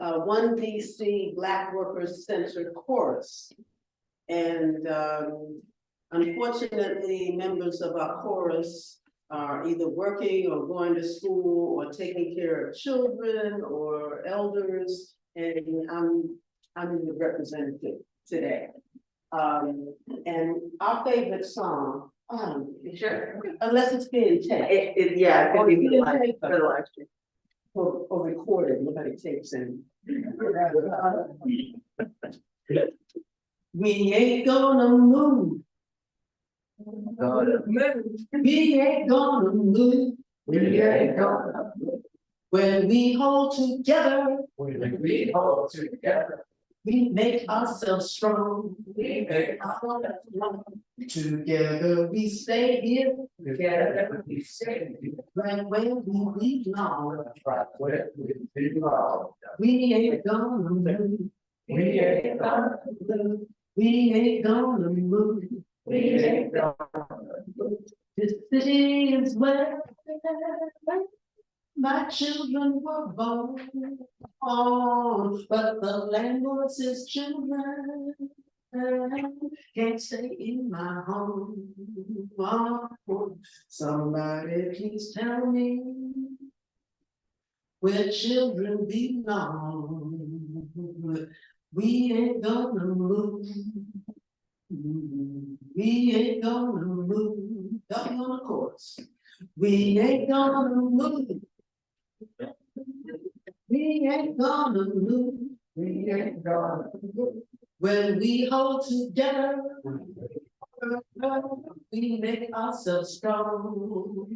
One DC Black Workers Center chorus. And unfortunately, members of our chorus are either working or going to school or taking care of children or elders. And I'm the representative today. And our favorite song, Sure. unless it's being taped. Yeah, it could be being live, taped for the live stream. or recorded, nobody takes in. We ain't gonna move. We ain't gonna move. We ain't gonna move. When we hold together, When we hold together, we make ourselves strong. we make ourselves strong. Together we stay here, Together we stay. right where we belong. Right where we belong. We ain't gonna move. We ain't gonna move. We ain't gonna move. We ain't gonna move. This city is where my children were born. Oh, but the landlord says children can't stay in my home. Oh, somebody please tell me where children belong. We ain't gonna move. We ain't gonna move. Help me on the chorus. We ain't gonna move. We ain't gonna move. We ain't gonna move. When we hold together, we make ourselves strong.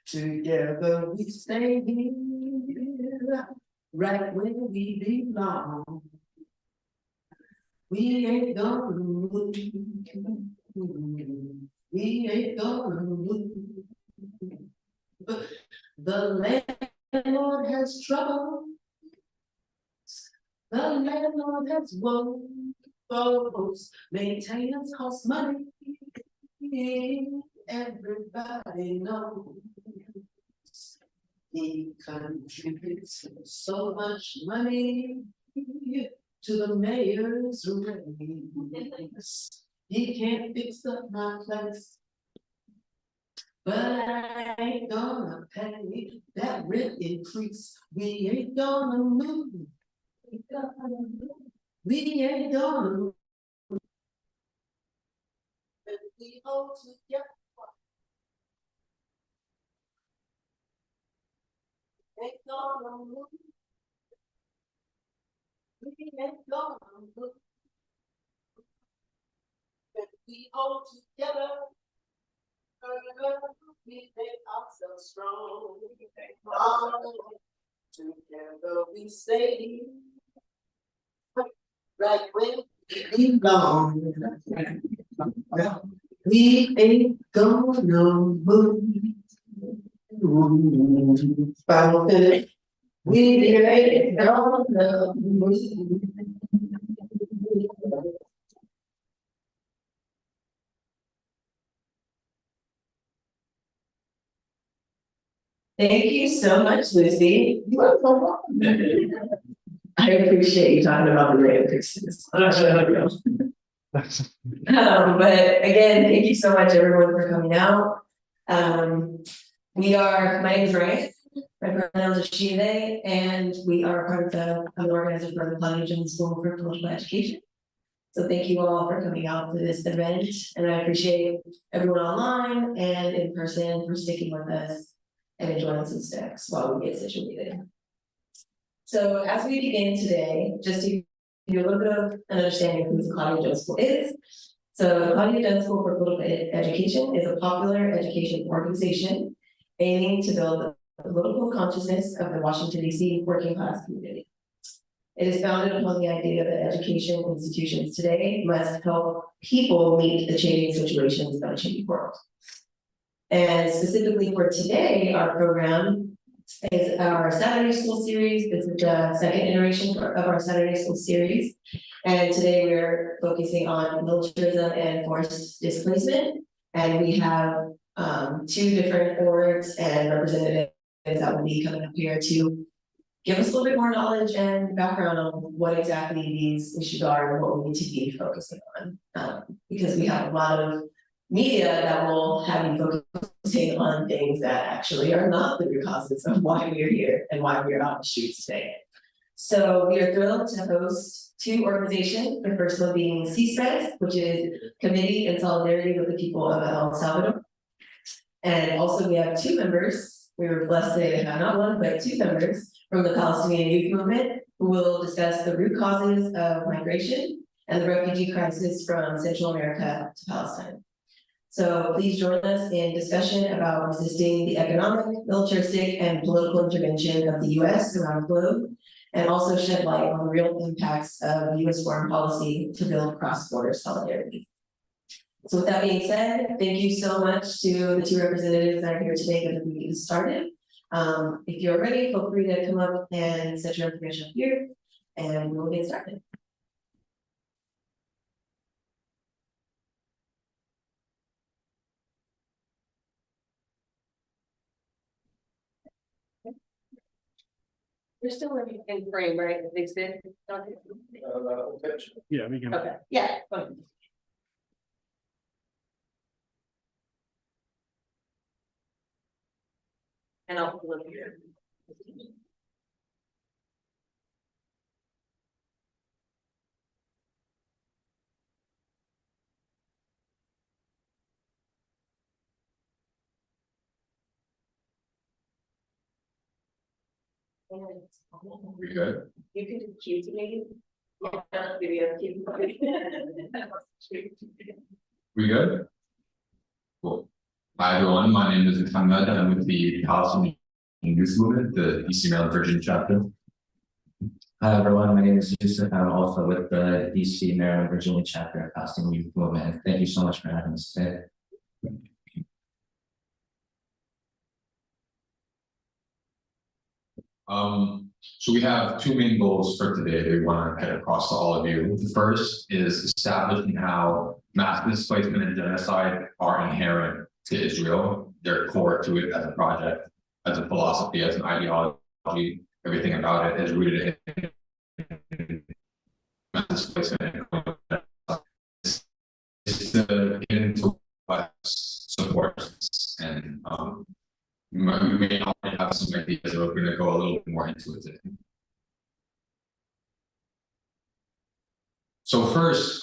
Together we stay here, right where we belong. We ain't gonna move. We ain't gonna move. The landlord has trouble. The landlord has woes. Maintenance costs money. Everybody knows. He contributes so much money to the mayor's race. He can't fix up my place, but I ain't gonna pay that rent increase. We ain't gonna move. We ain't gonna move. When we hold together, ain't gonna move. We ain't gonna move. When we hold together, we make ourselves strong. Together we stay, right where we belong. We ain't gonna move. Final finish. We ain't gonna move. Thank you so much, Lucy. You are so welcome. I appreciate you talking about the rate increases. But again, thank you so much, everyone, for coming out. My name is Ryan. My pronouns are she, they, and we are part of the organizer for the Claudia Jones School for Political Education. So thank you all for coming out to this event, and I appreciate everyone online and in person for sticking with us and enjoying some snacks while we get situated. So as we begin today, just to give you a little bit of an understanding of who the Claudia Jones School is. So the Claudia Jones School for Political Education is a popular education organization aiming to build the political consciousness of the Washington, D.C. working class community. It is founded upon the idea that education institutions today must help people meet the changing situations of a changing world. And specifically for today, our program is our Saturday School series. This is the second iteration of our Saturday School series. And today we're focusing on militarism and forced displacement. And we have two different orgs and representatives that will be coming up here to give us a little bit more knowledge and background on what exactly these issues are and what we need to be focusing on. Because we have a lot of media that will have you focusing on things that actually are not the root causes of why we're here and why we're on the streets today. So we are thrilled to host two organizations, the first one being CSPES, which is Committee in Solidarity with the People of El Salvador. And also we have two members, we were blessed to have not one, but two members from the Palestinian Youth Movement who will discuss the root causes of migration and the refugee crisis from Central America to Palestine. So please join us in discussion about resisting the economic, militaristic, and political intervention of the US around the globe, and also shed light on the real impacts of US foreign policy to build cross-border solidarity. So with that being said, thank you so much to the two representatives that are here today that we get started. If you're ready, feel free to come up and set your information up here, and we'll get started. We're still in frame, right? They said. Yeah, we can. Okay, yeah. Fine. And I'll look here. We good? You can just cue to me. Yeah, video cue. We good? Cool. Hi everyone, my name is Ahmed. I'm with the Palestinian Youth Movement, the DC Maryland Virginia chapter. Hi everyone, my name is Yusuf. I'm also with the DC Maryland Virginia chapter of Palestinian Youth Movement. Thank you so much for having us today. So we have two main goals for today that we want to get across to all of you. The first is establishing how mass displacement and genocide are inherent to Israel. They're core to it as a project, as a philosophy, as an ideology. Everything about it is rooted in mass displacement. It's to get into what supports and we may already have some ideas, but we're going to go a little bit more into it today. So first,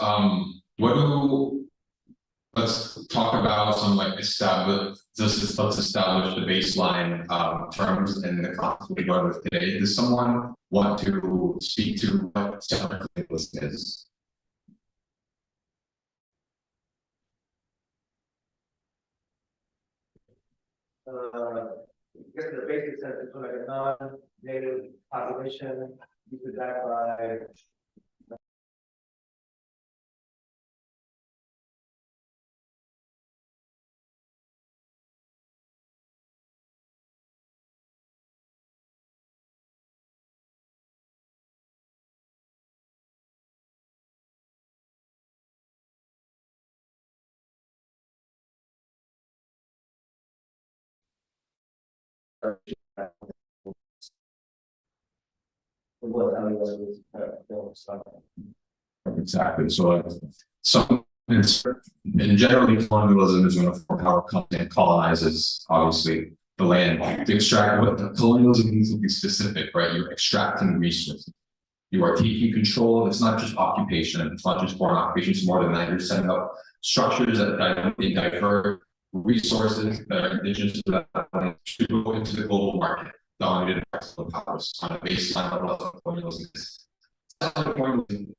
let's talk about some let's establish the baseline terms and the concept we're going with today. Does someone want to speak to what settler is? I guess the basic sense is like a non-native population, you could die by Exactly. So some and generally colonialism is when a foreign power comes and colonizes obviously the land to extract what the colonialism needs to be specific, right? You're extracting resources. You are taking control. It's not just occupation, it's not just foreign occupation, it's more than that. You're setting up structures that divert resources that are indigenous to that land to go into the global market, dominated by powers on a baseline level of colonialism.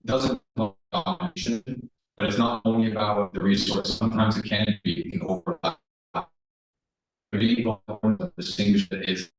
Doesn't domination, but it's not only about the resource. Sometimes it can be, it can overlap. But being able to distinguish that is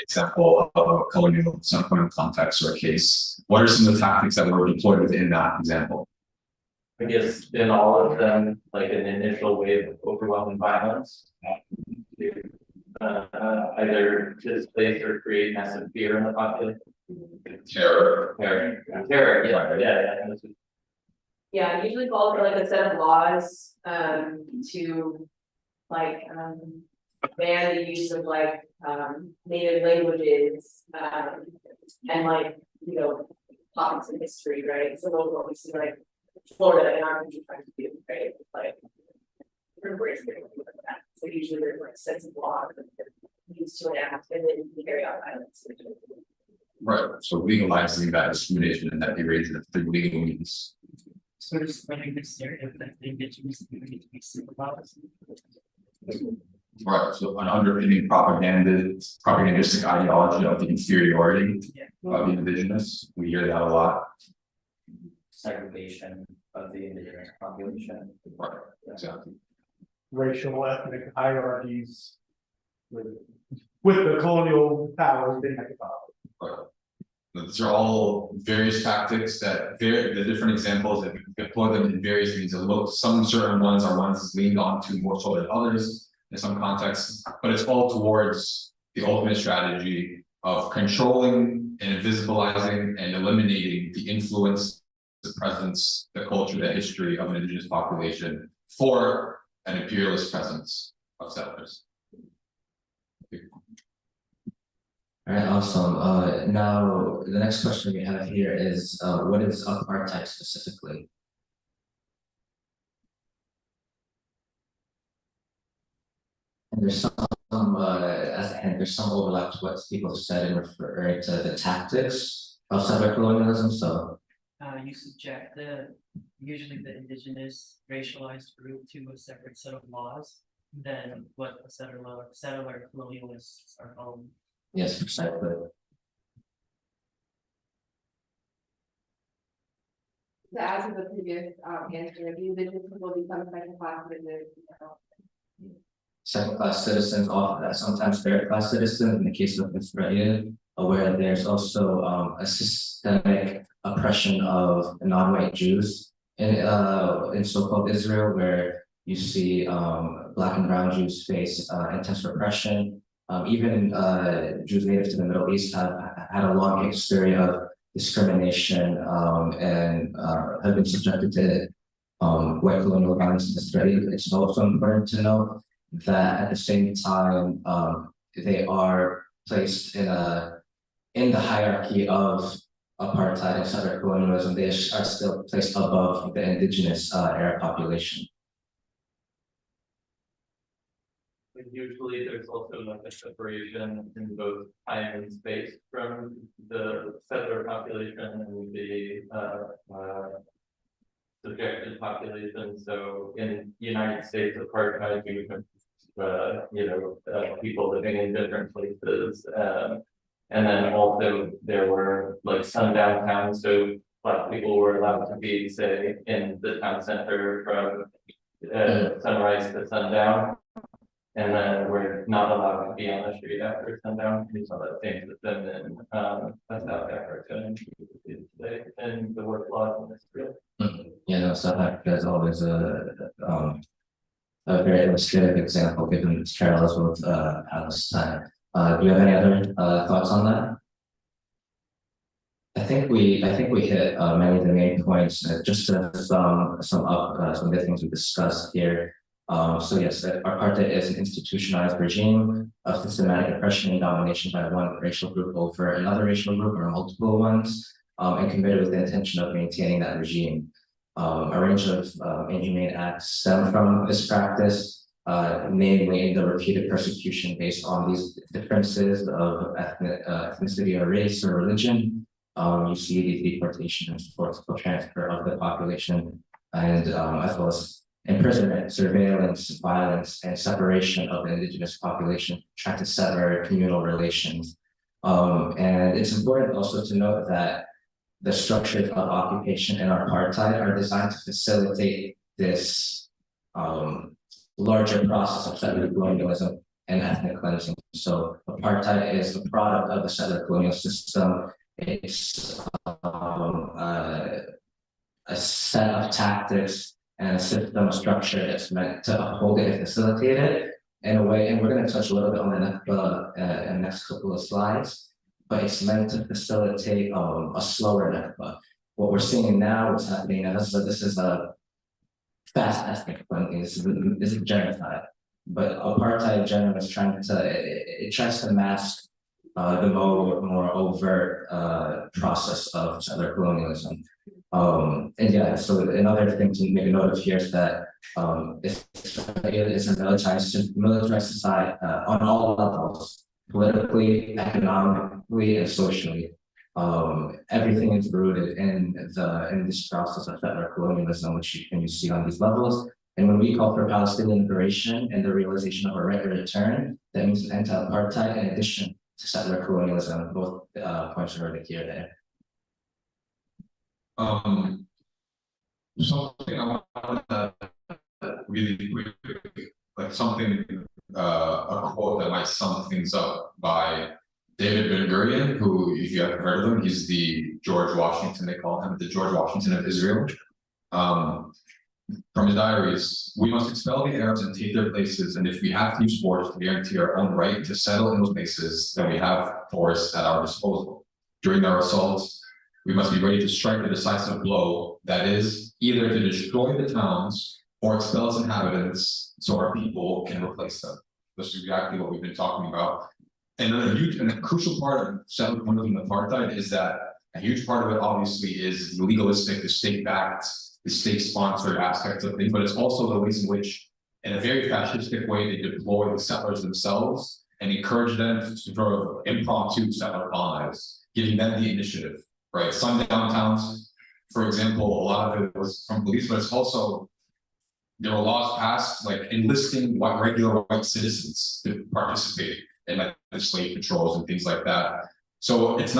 example of a colonial some kind of context or a case? What are some of the tactics that were deployed within that example? I guess in all of them, like an initial wave of overwhelming violence. Either displace or create massive fear in the population. Terror. Terror, yeah. Yeah, I usually call for like a set of laws, to like, ban the use of like, native languages, and like, you know, topics in history, right? So those what we see like Florida and our country trying to do, right? Like. So usually there's like sets of laws that are used to enact and then carry out violence. Right, so legalizing that discrimination and that erasure through legal means. Sort of spreading the stereotype that the indigenous community to be civilized. Right, so an underpinning propagandistic ideology of the inferiority of the indigenous, we hear that a lot. Segregation of the indigenous population. Right, exactly. Racial ethnic hierarchies. With the colonial powers they had to follow. Right. These are all various tactics that the different examples that deploy them in various means. Some certain ones are ones leaned onto more so than others in some contexts, but it's all towards the ultimate strategy of controlling and invisibilizing and eliminating the influence, the presence, the culture, the history of an indigenous population for an imperialist presence of settlers. All right, awesome. Now the next question we have here is, what is apartheid specifically? And there's as a hint, there's some overlap to what people said in referring to the tactics of settler colonialism. So You subject usually the indigenous racialized group to a separate set of laws than what a settler colonialists are called. yes, precisely. To add to the previous answer, the indigenous people become second class citizens. Second-class citizens, often sometimes third-class citizens in the case of Israel, where there's also a systemic oppression of non-white Jews in so-called Israel, where you see Black and brown Jews face intense repression. Even Jews native to the Middle East have had a long history of discrimination and have been subjected to white colonial violence in Israel. It's also important to note that at the same time they are placed in the hierarchy of apartheid and settler colonialism. They are still placed above the indigenous Arab population. Usually there's also like a separation in both time and space from the settler population and the subjected population. So in the United States, apartheid, we have people living in different places. And then also there were like sundown towns, so Black people were allowed to be, say, in the town center from sunrise to sundown. And then we're not allowed to be on the street after sundown. We saw that same system in South Africa and the work laws in Israel. You know, South Africa is always a very illustrative example given its parallels with Palestine. Do you have any other thoughts on that? I think we hit many of the main points. Just to sum up some of the things we discussed here. So yes, apartheid is an institutionalized regime of systematic oppression and domination by one racial group over another racial group or multiple ones, and committed with the intention of maintaining that regime. A range of inhumane acts stem from this practice, namely the repeated persecution based on these differences of ethnicity or race or religion. You see the deportation and forcible transfer of the population, and as well as imprisonment, surveillance, violence, and separation of the indigenous population, trying to sever communal relations. And it's important also to note that the structures of occupation and apartheid are designed to facilitate this larger process of settler colonialism and ethnic cleansing. So apartheid is a product of the settler colonial system. It's a set of tactics and a system structure that's meant to uphold it and facilitate it in a way, and we're going to touch a little bit on the Nakba in the next couple of slides, but it's meant to facilitate a slower Nakba. What we're seeing now, what's happening now, this is a fast ethnic cleansing, this is genocide. But apartheid generally is trying to, it tries to mask the more overt process of settler colonialism. And yeah, so another thing to make a note of here is that Israel is a militarized society on all levels, politically, economically, and socially. Everything is rooted in this process of settler colonialism, which you can see on these levels. And when we call for Palestinian liberation and the realization of a right to return, that means an end to apartheid in addition to settler colonialism. Both points are already here there. Something I want to really quick, like something, a quote that might sum things up by David Ben Gurion, who, if you haven't heard of him, he's the George Washington, they call him the George Washington of Israel. From his diaries, we must expel the Arabs and take their places, and if we have to use force to guarantee our own right to settle in those places, then we have force at our disposal. During our assaults, we must be ready to strike a decisive blow, that is, either to destroy the towns or expel its inhabitants so our people can replace them. This is exactly what we've been talking about. And a crucial part of settler colonialism and apartheid is that a huge part of it obviously is the legalistic, the state-backed, the state-sponsored aspects of things, but it's also the ways in which, in a very fascistic way, they deploy the settlers themselves and encourage them to sort of impromptu settler colonize, giving them the initiative, right? Sundown towns, for example, a lot of it was from police, but it's also, there were laws passed like enlisting regular white citizens to participate in like the slave patrols and things like that. So it's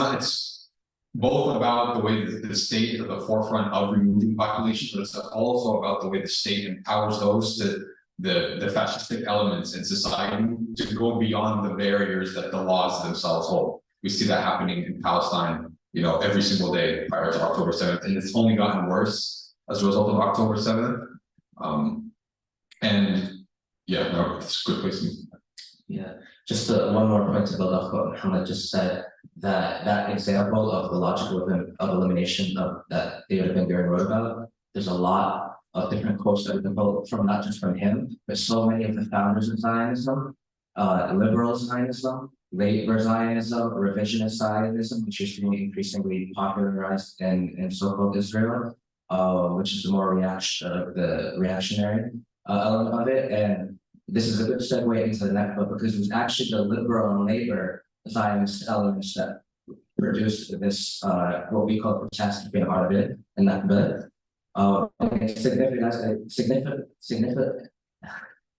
both about the way that the state is at the forefront of removing population, but it's also about the way the state empowers those to the fascistic elements in society to go beyond the barriers that the laws themselves hold. We see that happening in Palestine, every single day prior to October 7th, and it's only gotten worse as a result of October 7th. And yeah, no, it's a good place to be. Yeah, just one more point to build off what Muhammad just said, that example of the logical of elimination that David Ben Gurion wrote about, there's a lot of different quotes that we can pull from, not just from him, but so many of the founders of Zionism, liberal Zionism, labor Zionism, revisionist Zionism, which is being increasingly popularized in so-called Israel, which is the more reactionary element of it. And this is a good segue into the Nakba because it was actually the liberal and labor Zionist elements that produced this, what we call catastrophe of Arabid and Nakba.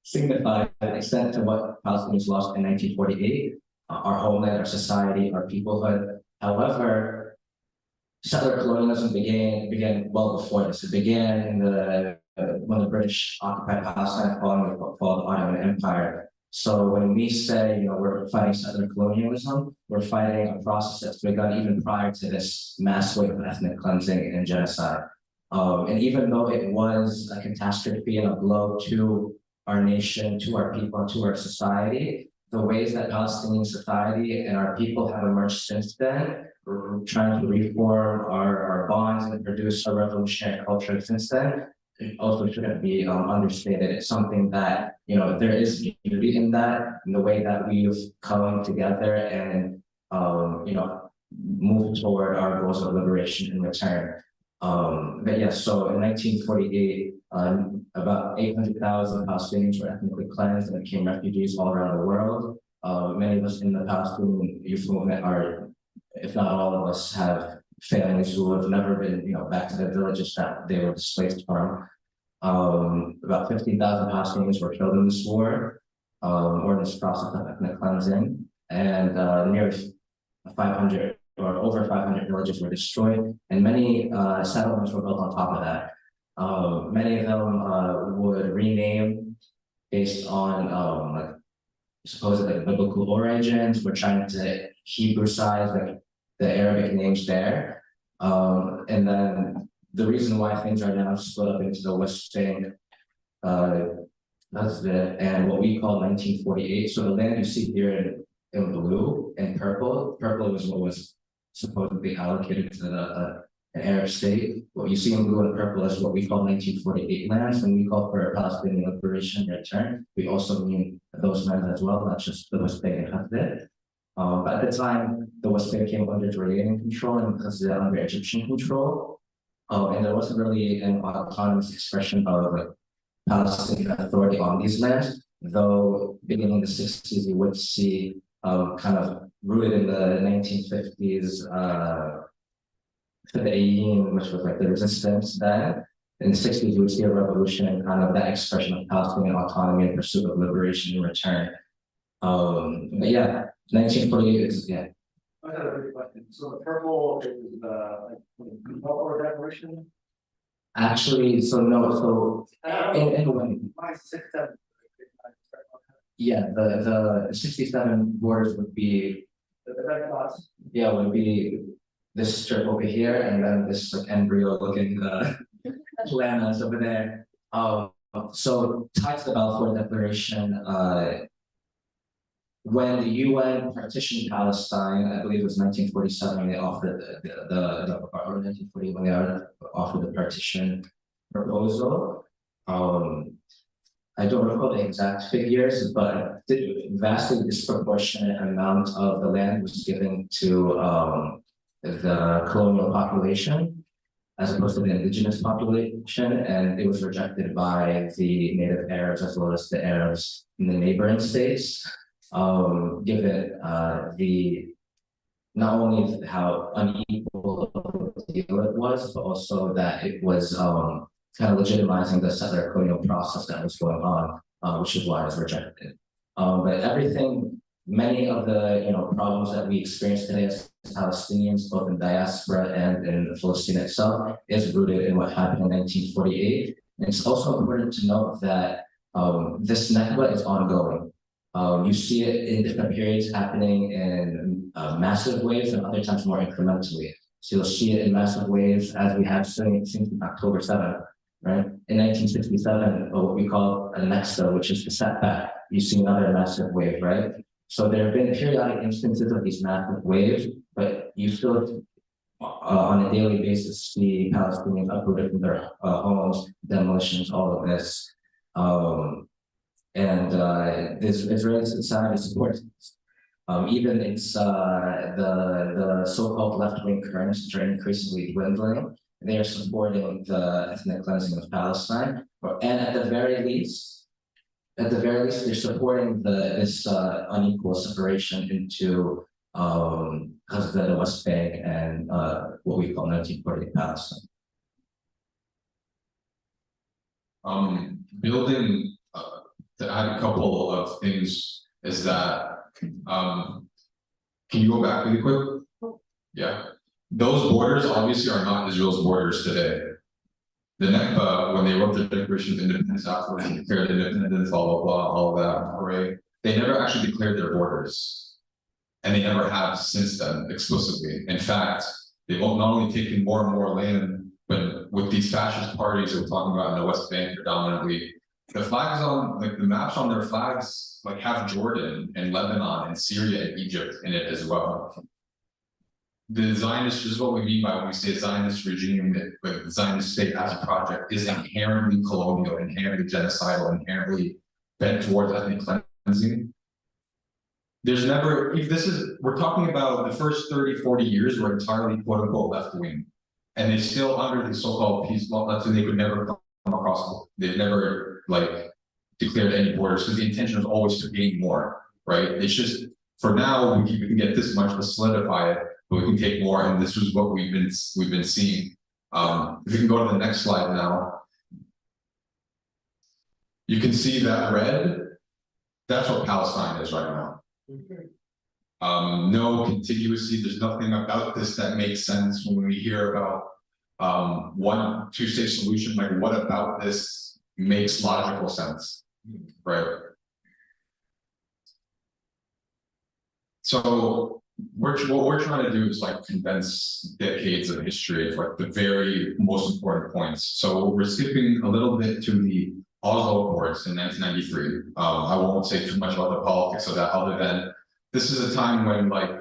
Signified an extent to what Palestinians lost in 1948, our homeland, our society, our peoplehood. However, settler colonialism began well before this. It began when the British occupied Palestine following the fall of the Ottoman Empire. So when we say, we're fighting settler colonialism, we're fighting a process that's begun even prior to this mass wave of ethnic cleansing and genocide. And even though it was a catastrophe and a blow to our nation, to our people, and to our society, the ways that Palestinian society and our people have emerged since then, we're trying to reform our bonds and produce a revolutionary culture since then. It also shouldn't be understated. It's something that, there is beauty in that, in the way that we've come together and, move toward our goals of liberation and return. But yes, so in 1948, about 800,000 Palestinians were ethnically cleansed and became refugees all around the world. Many of us in the Palestinian youth movement are, if not all of us, have families who have never been, back to the villages that they were displaced from. About 15,000 Palestinians were killed in this war, or in this process of ethnic cleansing, and nearly 500 or over 500 villages were destroyed, and many settlements were built on top of that. Many of them would rename based on supposedly biblical origins. We're trying to Hebraize like the Arabic names there. And then the reason why things are now split up into the West Bank, and what we call 1948. So the land you see here in blue and purple, purple was what was supposedly allocated to an Arab state. What you see in blue and purple is what we call 1948 lands. When we call for Palestinian liberation and return, we also mean those lands as well, not just the West Bank and Hafid. But at the time, the West Bank came under Jordanian control and Gaza under Egyptian control. And there wasn't really an autonomous expression of Palestinian authority on these lands, though beginning in the 60s, you would see kind of rooted in the 1950s, which was like the resistance then. In the 60s, you would see a revolution and kind of that expression of Palestinian autonomy and pursuit of liberation and return. But yeah, 1948 is, yeah. I got a great question. So the purple is the Balfour Declaration? Actually, so no, so in a way, Mine's 67. yeah, the 67 borders would be, The red dots. yeah, would be this strip over here, and then this like embryo looking lands over there. So tied to the Balfour Declaration, when the UN partitioned Palestine, I believe it was 1947 when they offered or 1940 when they offered the partition proposal. I don't recall the exact figures, but the vastly disproportionate amount of the land was given to the colonial population as opposed to the indigenous population, and it was rejected by the native Arabs as well as the Arabs in the neighboring states. Given the not only how unequal the deal it was, but also that it was kind of legitimizing the settler colonial process that was going on, which is why it was rejected. But everything, many of the problems that we experience today as Palestinians, both in diaspora and in Palestine itself, is rooted in what happened in 1948. And it's also important to note that this Nakba is ongoing. You see it in different periods happening in massive waves and other times more incrementally. So you'll see it in massive waves as we have seen since October 7th, right? In 1967, what we call a Nexta, which is the setback, you see another massive wave, right? So there have been periodic instances of these massive waves, but you still, on a daily basis, see Palestinians uprooted from their homes, demolitions, all of this. This Israeli society supports this. Even it's the so-called left-wing currents, which are increasingly dwindling, they are supporting the ethnic cleansing of Palestine. And at the very least, they're supporting this unequal separation into the West Bank and what we call 1948 Palestine. Building to add a couple of things is that, can you go back really quick? Yeah, those borders obviously are not Israel's borders today. The Nakba, when they wrote the Declaration of Independence after they declared independence, blah, blah, blah, all of that, hooray, they never actually declared their borders. And they never have since then, explicitly. In fact, they've not only taken more and more land, but with these fascist parties that we're talking about in the West Bank predominantly, the flags on, like the maps on their flags, like have Jordan and Lebanon and Syria and Egypt in it as well. The Zionist, this is what we mean by when we say Zionist regime, like the Zionist state as a project is inherently colonial, inherently genocidal, inherently bent towards ethnic cleansing. There's never, if this is, we're talking about the first 30, 40 years were entirely quote unquote left wing. And they still under the so-called peace law, that's when they could never come across, they've never like declared any borders because the intention was always to gain more, right? It's just for now we can get this much to solidify it, but we can take more, and this is what we've been seeing. If we can go to the next slide now, you can see that red. That's what Palestine is right now. No contiguity. There's nothing about this that makes sense when we hear about one two-state solution. Like, what about this makes logical sense, right? So what we're trying to do is like condense decades of history of like the very most important points. So we're skipping a little bit to the Oslo Accords in 1993. I won't say too much about the politics of that, other than this is a time when like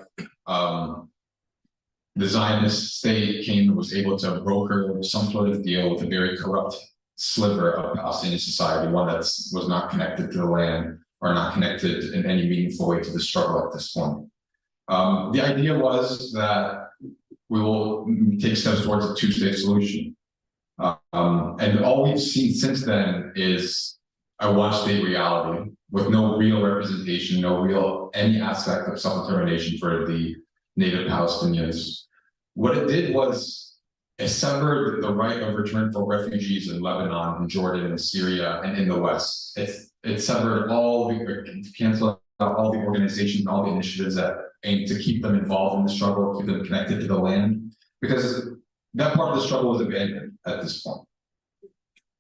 the Zionist state came and was able to broker some sort of deal with a very corrupt sliver of Palestinian society, one that was not connected to the land or not connected in any meaningful way to the struggle at this point. The idea was that we will take steps towards a two-state solution. And all we've seen since then is a one-state reality with no real representation, no real any aspect of self-determination for the native Palestinians. What it did was it severed the right of return for refugees in Lebanon, and Jordan, and Syria, and in the West. It severed canceled out all the organizations, all the initiatives that aim to keep them involved in the struggle, keep them connected to the land, because that part of the struggle was abandoned at this point.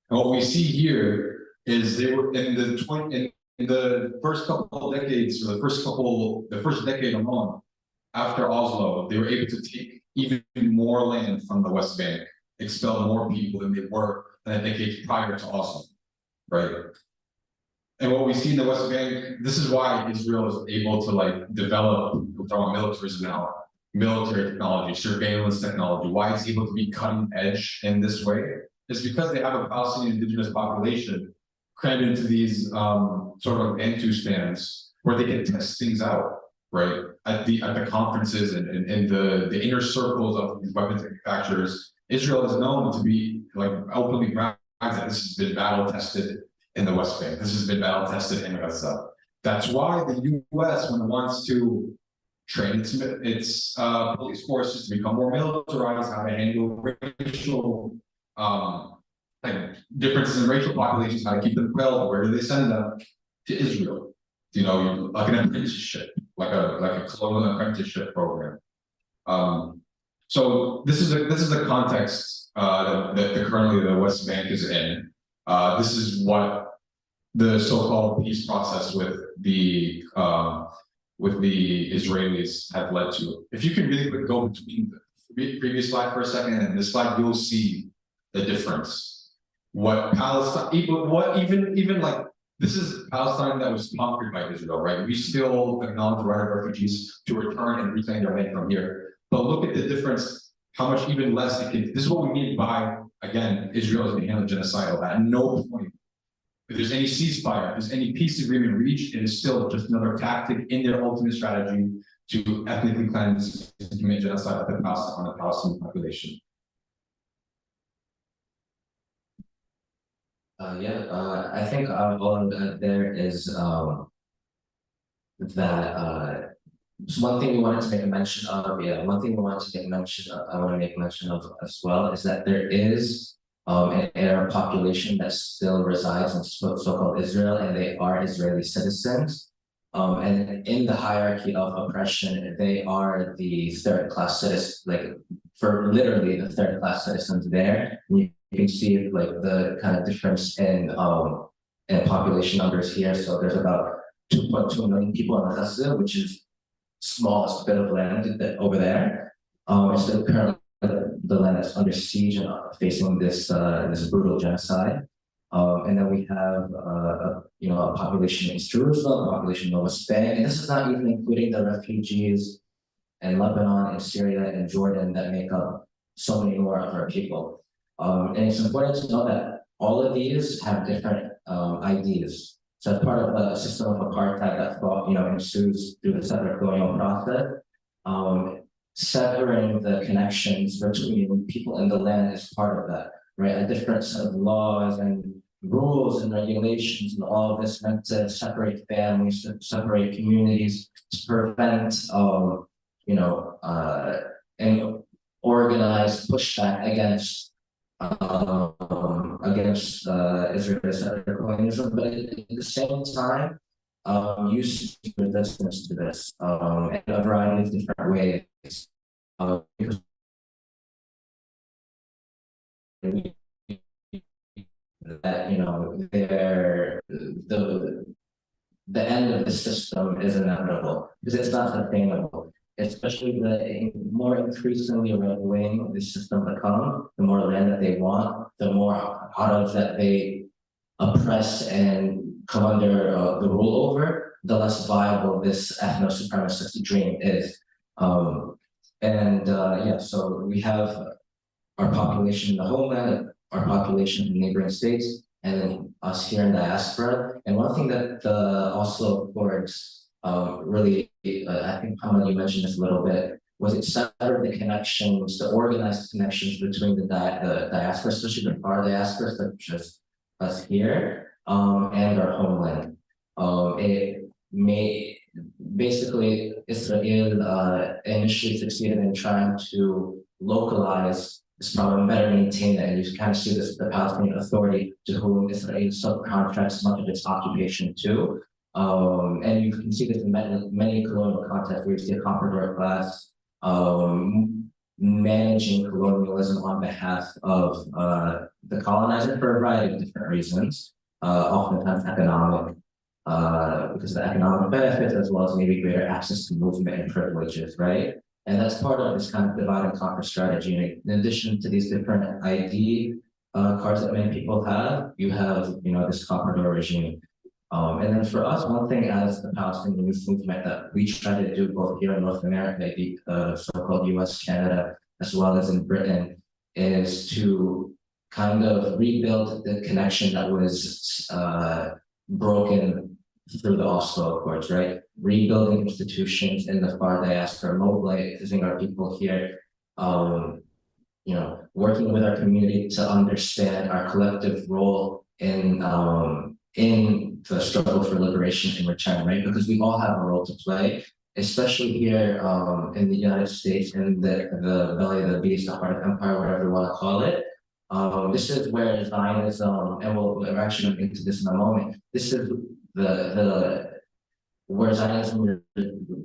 And what we see here is they were in the first couple of decades, or the first decade alone after Oslo, they were able to take even more land from the West Bank, expel more people than they were in the decades prior to Oslo, right? And what we see in the West Bank, this is why Israel is able to like develop, we're talking about militarism now, military technology, surveillance technology, why it's able to be cutting edge in this way, is because they have a Palestinian indigenous population crammed into these sort of Bantu stands where they can test things out, right? At the conferences and in the inner circles of these weapons manufacturers, Israel is known to be like openly brags that this has been battle tested in the West Bank. This has been battle tested in Gaza. That's why the U.S., when it wants to train its police forces to become more militarized, how to handle racial like differences in racial populations, how to keep them quelled, where do they send them? To Israel. You know, like an apprenticeship, like a colonial apprenticeship program. So this is the context that currently the West Bank is in. This is what the so-called peace process with the Israelis have led to. If you can really quick go between the previous slide for a second and this slide, you'll see the difference. What Palestine, even like this is Palestine that was conquered by Israel, right? We still acknowledge the right of refugees to return and reclaim their land from here. But look at the difference, how much even less it can. This is what we mean by, again, Israel is being handled genocidal. At no point, if there's any ceasefire, if there's any peace agreement reached, it is still just another tactic in their ultimate strategy to ethnically cleanse and commit genocide on the Palestinian population. I think all of that there is that just one thing we wanted to make a mention of, one thing we wanted to make mention of, I want to make mention of as well, is that there is an Arab population that still resides in so-called Israel, and they are Israeli citizens. And in the hierarchy of oppression, they are the third-class citizens, like for literally the third-class citizens there. You can see like the kind of difference in population numbers here. So there's about 2.2 million people in Gaza, which is smallest bit of land over there. It's still currently the land that's under siege and facing this brutal genocide. And then we have a population in East Jerusalem, a population in the West Bank, and this is not even including the refugees in Lebanon and Syria and Jordan that make up so many more of our people. And it's important to know that all of these have different ideas. So as part of a system of apartheid that ensues through the separate colonial process, severing the connections between people in the land is part of that, right? A different set of laws and rules and regulations and all of this meant to separate families, to separate communities, to prevent an organized pushback against Israel's settler colonialism, but at the same time, you see resistance to this in a variety of different ways. Because that the end of the system is inevitable because it's not sustainable. Especially the more increasingly right wing the system becomes, the more land that they want, the more out of that they oppress and come under the rule over, the less viable this ethno-supremacist dream is. Yeah, so we have our population in the homeland, our population in neighboring states, and then us here in diaspora. And one thing that the Oslo Accords really, I think Pamela, you mentioned this a little bit, was it severed the connections, the organized connections between the diaspora, especially the far diaspora, such as us here, and our homeland. It may basically Israel initially succeeded in trying to localize this problem, better maintain it, and you kind of see this the Palestinian Authority to whom Israel subcontracts much of its occupation to. And you can see this in many colonial contexts where you see a comprador class managing colonialism on behalf of the colonizer for a variety of different reasons, oftentimes economic, because of the economic benefits as well as maybe greater access to movement and privileges, right? And that's part of this kind of divide and conquer strategy. And in addition to these different ID cards that many people have, you have, this comprador regime. And then for us, one thing as the Palestinian youth movement that we try to do both here in North America, the so-called US, Canada, as well as in Britain, is to kind of rebuild the connection that was broken through the Oslo Accords, right? Rebuilding institutions in the far diaspora, mobilizing our people here, working with our community to understand our collective role in the struggle for liberation in return, right? Because we all have a role to play, especially here in the United States, in the belly of the beast, the heart of empire, whatever you want to call it. This is where Zionism, and we're actually going into this in a moment. This is where Zionism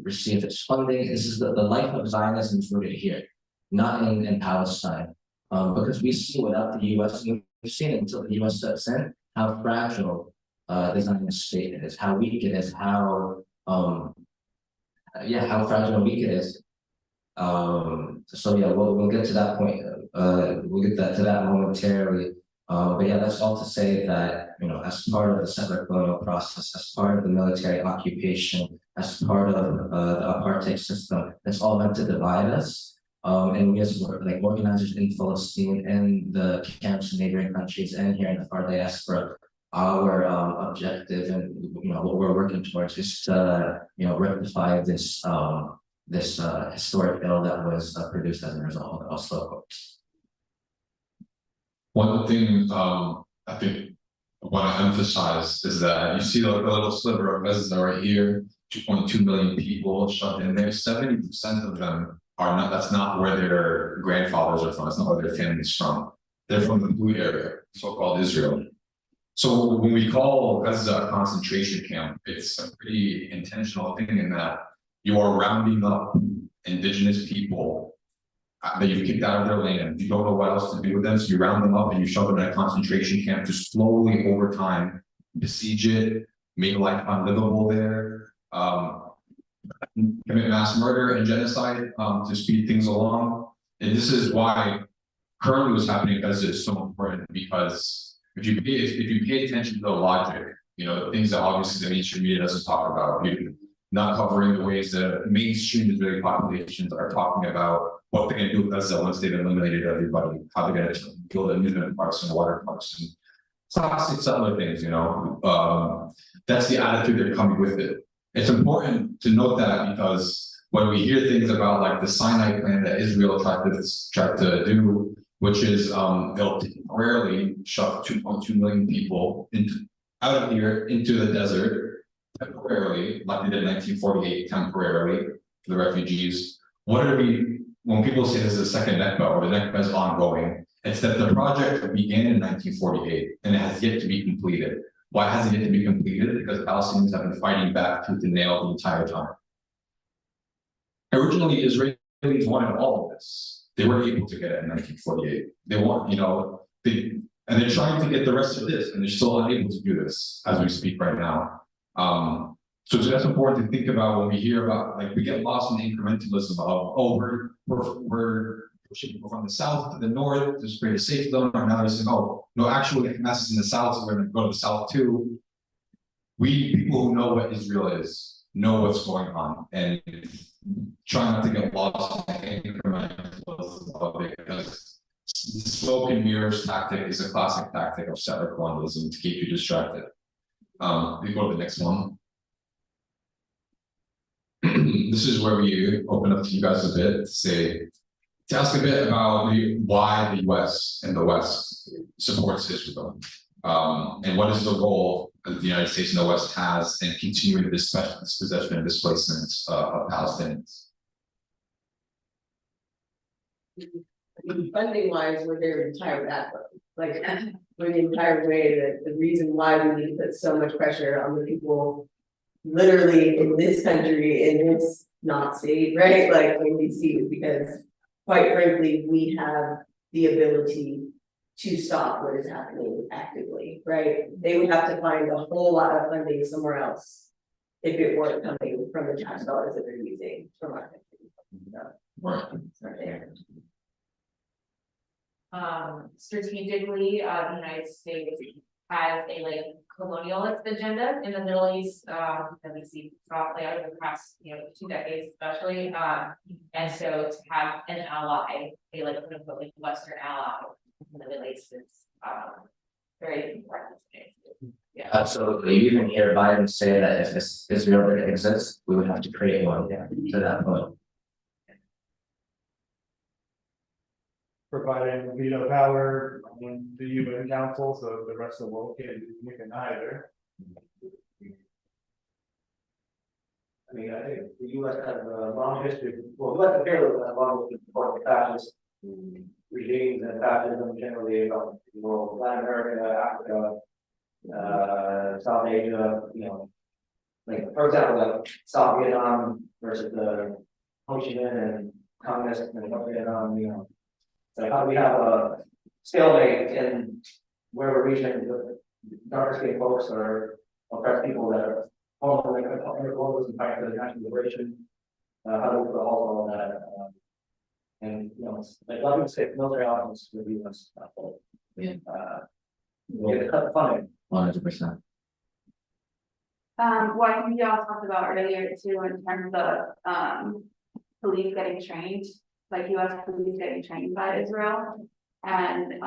receives its funding. This is the life of Zionism is rooted here, not in Palestine, because we see without the U.S. We've seen it until the U.S. steps in how fragile the Zionist state is, how weak it is, how fragile and weak it is. We'll get to that point. We'll get to that momentarily. But yeah, that's all to say that, as part of the settler colonial process, as part of the military occupation, as part of the apartheid system, it's all meant to divide us. And we as organizers in Palestine and the camps in neighboring countries and here in the far diaspora, our objective and what we're working towards is to rectify this historic ill that was produced as a result of the Oslo Accords. One thing I think I want to emphasize is that you see like a little sliver of Gaza right here, 2.2 million people shoved in there. 70% of them are not. That's not where their grandfathers are from. That's not where their family's from. They're from the blue area, so-called Israel. So when we call Gaza a concentration camp, it's a pretty intentional thing in that you are rounding up indigenous people that you've kicked out of their land. You don't know what else to do with them, so you round them up and you shove them in a concentration camp to slowly, over time, besiege it, make life unlivable there, commit mass murder and genocide to speed things along. And this is why currently what's happening in Gaza is so important, because if you pay attention to the logic, the things that obviously the mainstream media doesn't talk about, not covering the ways that mainstream Israeli populations are talking about what they're going to do with Gaza once they've eliminated everybody, how they're going to build amusement parks and water parks and classic settler things, that's the attitude they're coming with it. It's important to note that because when we hear things about like the Sinai plan that Israel tried to do, which is they'll temporarily shove 2.2 million people out of here into the desert temporarily, like they did in 1948, temporarily for the refugees. When people say this is a second Nakba or the Nakba is ongoing, it's that the project began in 1948 and it has yet to be completed. Why has it yet to be completed? Because Palestinians have been fighting back tooth and nail the entire time. Originally, Israelis wanted all of this. They weren't able to get it in 1948. They want, and they're trying to get the rest of this, and they're still unable to do this as we speak right now. So that's important to think about when we hear about, like, we get lost in the incrementalism of, oh, we're pushing from the south to the north, to create a safe zone, or now they're saying, oh, no, actually, the masses in the south, so we're gonna go to the south too. We, people who know what Israel is, know what's going on, and try not to get lost in incrementalism of it, because the smoke and mirrors tactic is a classic tactic of settler colonialism to keep you distracted. We go to the next one. This is where we open up to you guys a bit to ask a bit about why the US and the West supports Israel. And what is the role that the United States and the West has in continuing this dispossession and displacement of Palestinians? Funding wise, we're their entire backbone, like, we're the entire way that the reason why we need to put so much pressure on the people. Literally in this country, in this not state, right, like in DC, is because quite frankly, we have the ability to stop what is happening actively, right? They would have to find a whole lot of funding somewhere else if it weren't coming from the tax dollars that they're using from our country. So, it's not there. Strategically, the United States has a like colonialist agenda in the Middle East, that we see play out over the past, 2 decades especially. And so to have an ally, a like quote unquote like Western ally in the Middle East is very important. Yeah. Absolutely. You even hear Biden say that if Israel didn't exist, we would have to create one to that point. Providing veto power on the UN Council, so the rest of the world can't do anything either. I mean, I think the US has a long history, well, we have a fairly long history of fascist regimes and fascism generally about the world, Latin America, Africa, South Asia, like, for example, like South Vietnam versus the Ho Chi Minh and communists in North Vietnam, so how do we have a stalemate in wherever region the darker skin folks or oppressed people that are following the colonialism and fight for the national liberation? How do we put a halt on all that? And like loving state military options would be less helpful. We'll cut the funding. 100%. Well, I think y'all talked about earlier too, in terms of, police getting trained, like US police getting trained by Israel. And,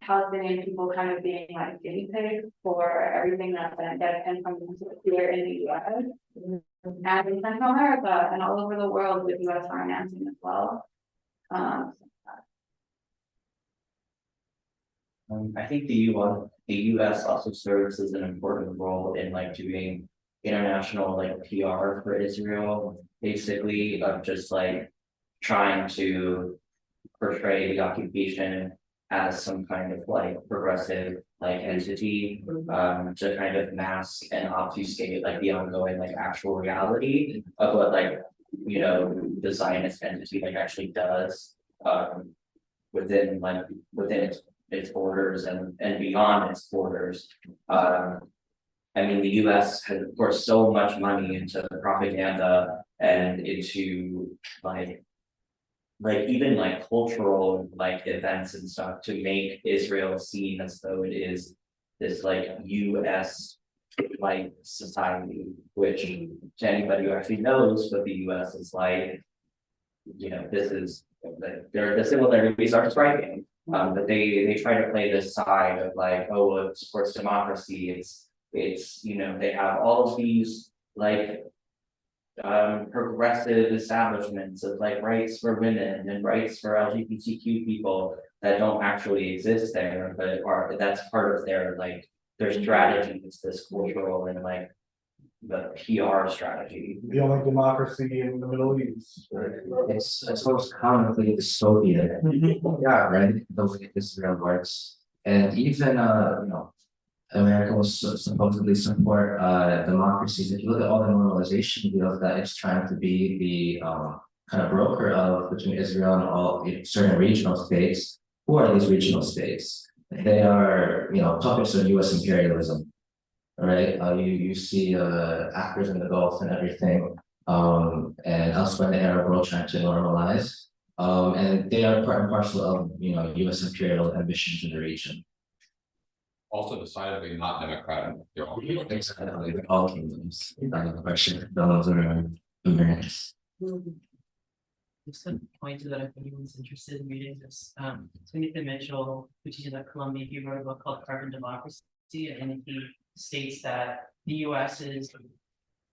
Palestinian people kind of being like guinea pigs for everything that's been getting from here in the US. And in Central America and all over the world with US financing as well. I think the US also serves as an important role in like doing international like PR for Israel, basically of just like trying to portray the occupation as some kind of like progressive like entity, to kind of mask and obfuscate like the ongoing like actual reality of what like the Zionist entity like actually does within its borders and beyond its borders. I mean, the US has, of course, so much money into propaganda and into like even like cultural like events and stuff to make Israel seen as though it is this like US like society, which to anybody who actually knows what the US is like, this is the similarities are striking. But they try to play this side of like, oh, well, it supports democracy. It's they have all of these like progressive establishments of like rights for women and rights for LGBTQ people that don't actually exist there, but that's part of their strategy. It's this cultural and like the PR strategy. The only democracy in the Middle East, right? It's most commonly dystopian. Yeah, right. The way Israel works, and even America will supposedly support democracies. If you look at all the normalization deals that it's trying to be the kind of broker of between Israel and all certain regional states. Who are these regional states? They are puppets of U.S. imperialism. right? You see actors in the Gulf and everything, and elsewhere in the Arab world trying to normalize. And they are part and parcel of, US imperial ambitions in the region. Also decidedly not democratic. They're all- Exactly, they're all kingdoms. Question, those are Americans. Just a point that if anyone's interested in reading this, so Nathan Mitchell, who teaches at Columbia, he wrote a book called Carbon Democracy, and he states that the US's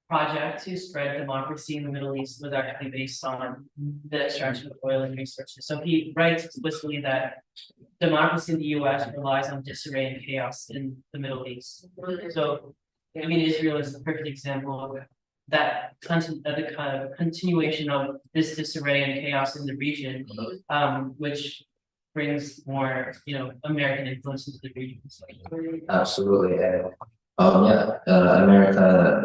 project to spread democracy in the Middle East was actually based on the extraction of oil and resources. So he writes explicitly that democracy in the US relies on disarray and chaos in the Middle East. So, I mean, Israel is the perfect example of that the kind of continuation of this disarray and chaos in the region, which brings more, American influence into the region. Absolutely, and America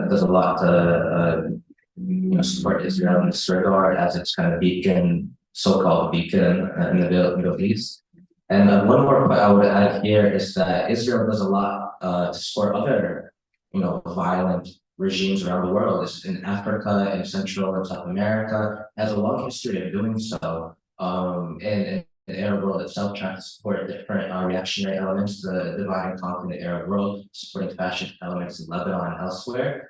does a lot to support Israel in this regard as its kind of beacon, so-called beacon in the Middle East. And one more point I would add here is that Israel does a lot to support other, violent regimes around the world. It's in Africa, in Central and South America, has a long history of doing so. And the Arab world itself trying to support different reactionary elements, the divide and conquer the Arab world, supporting fascist elements in Lebanon and elsewhere.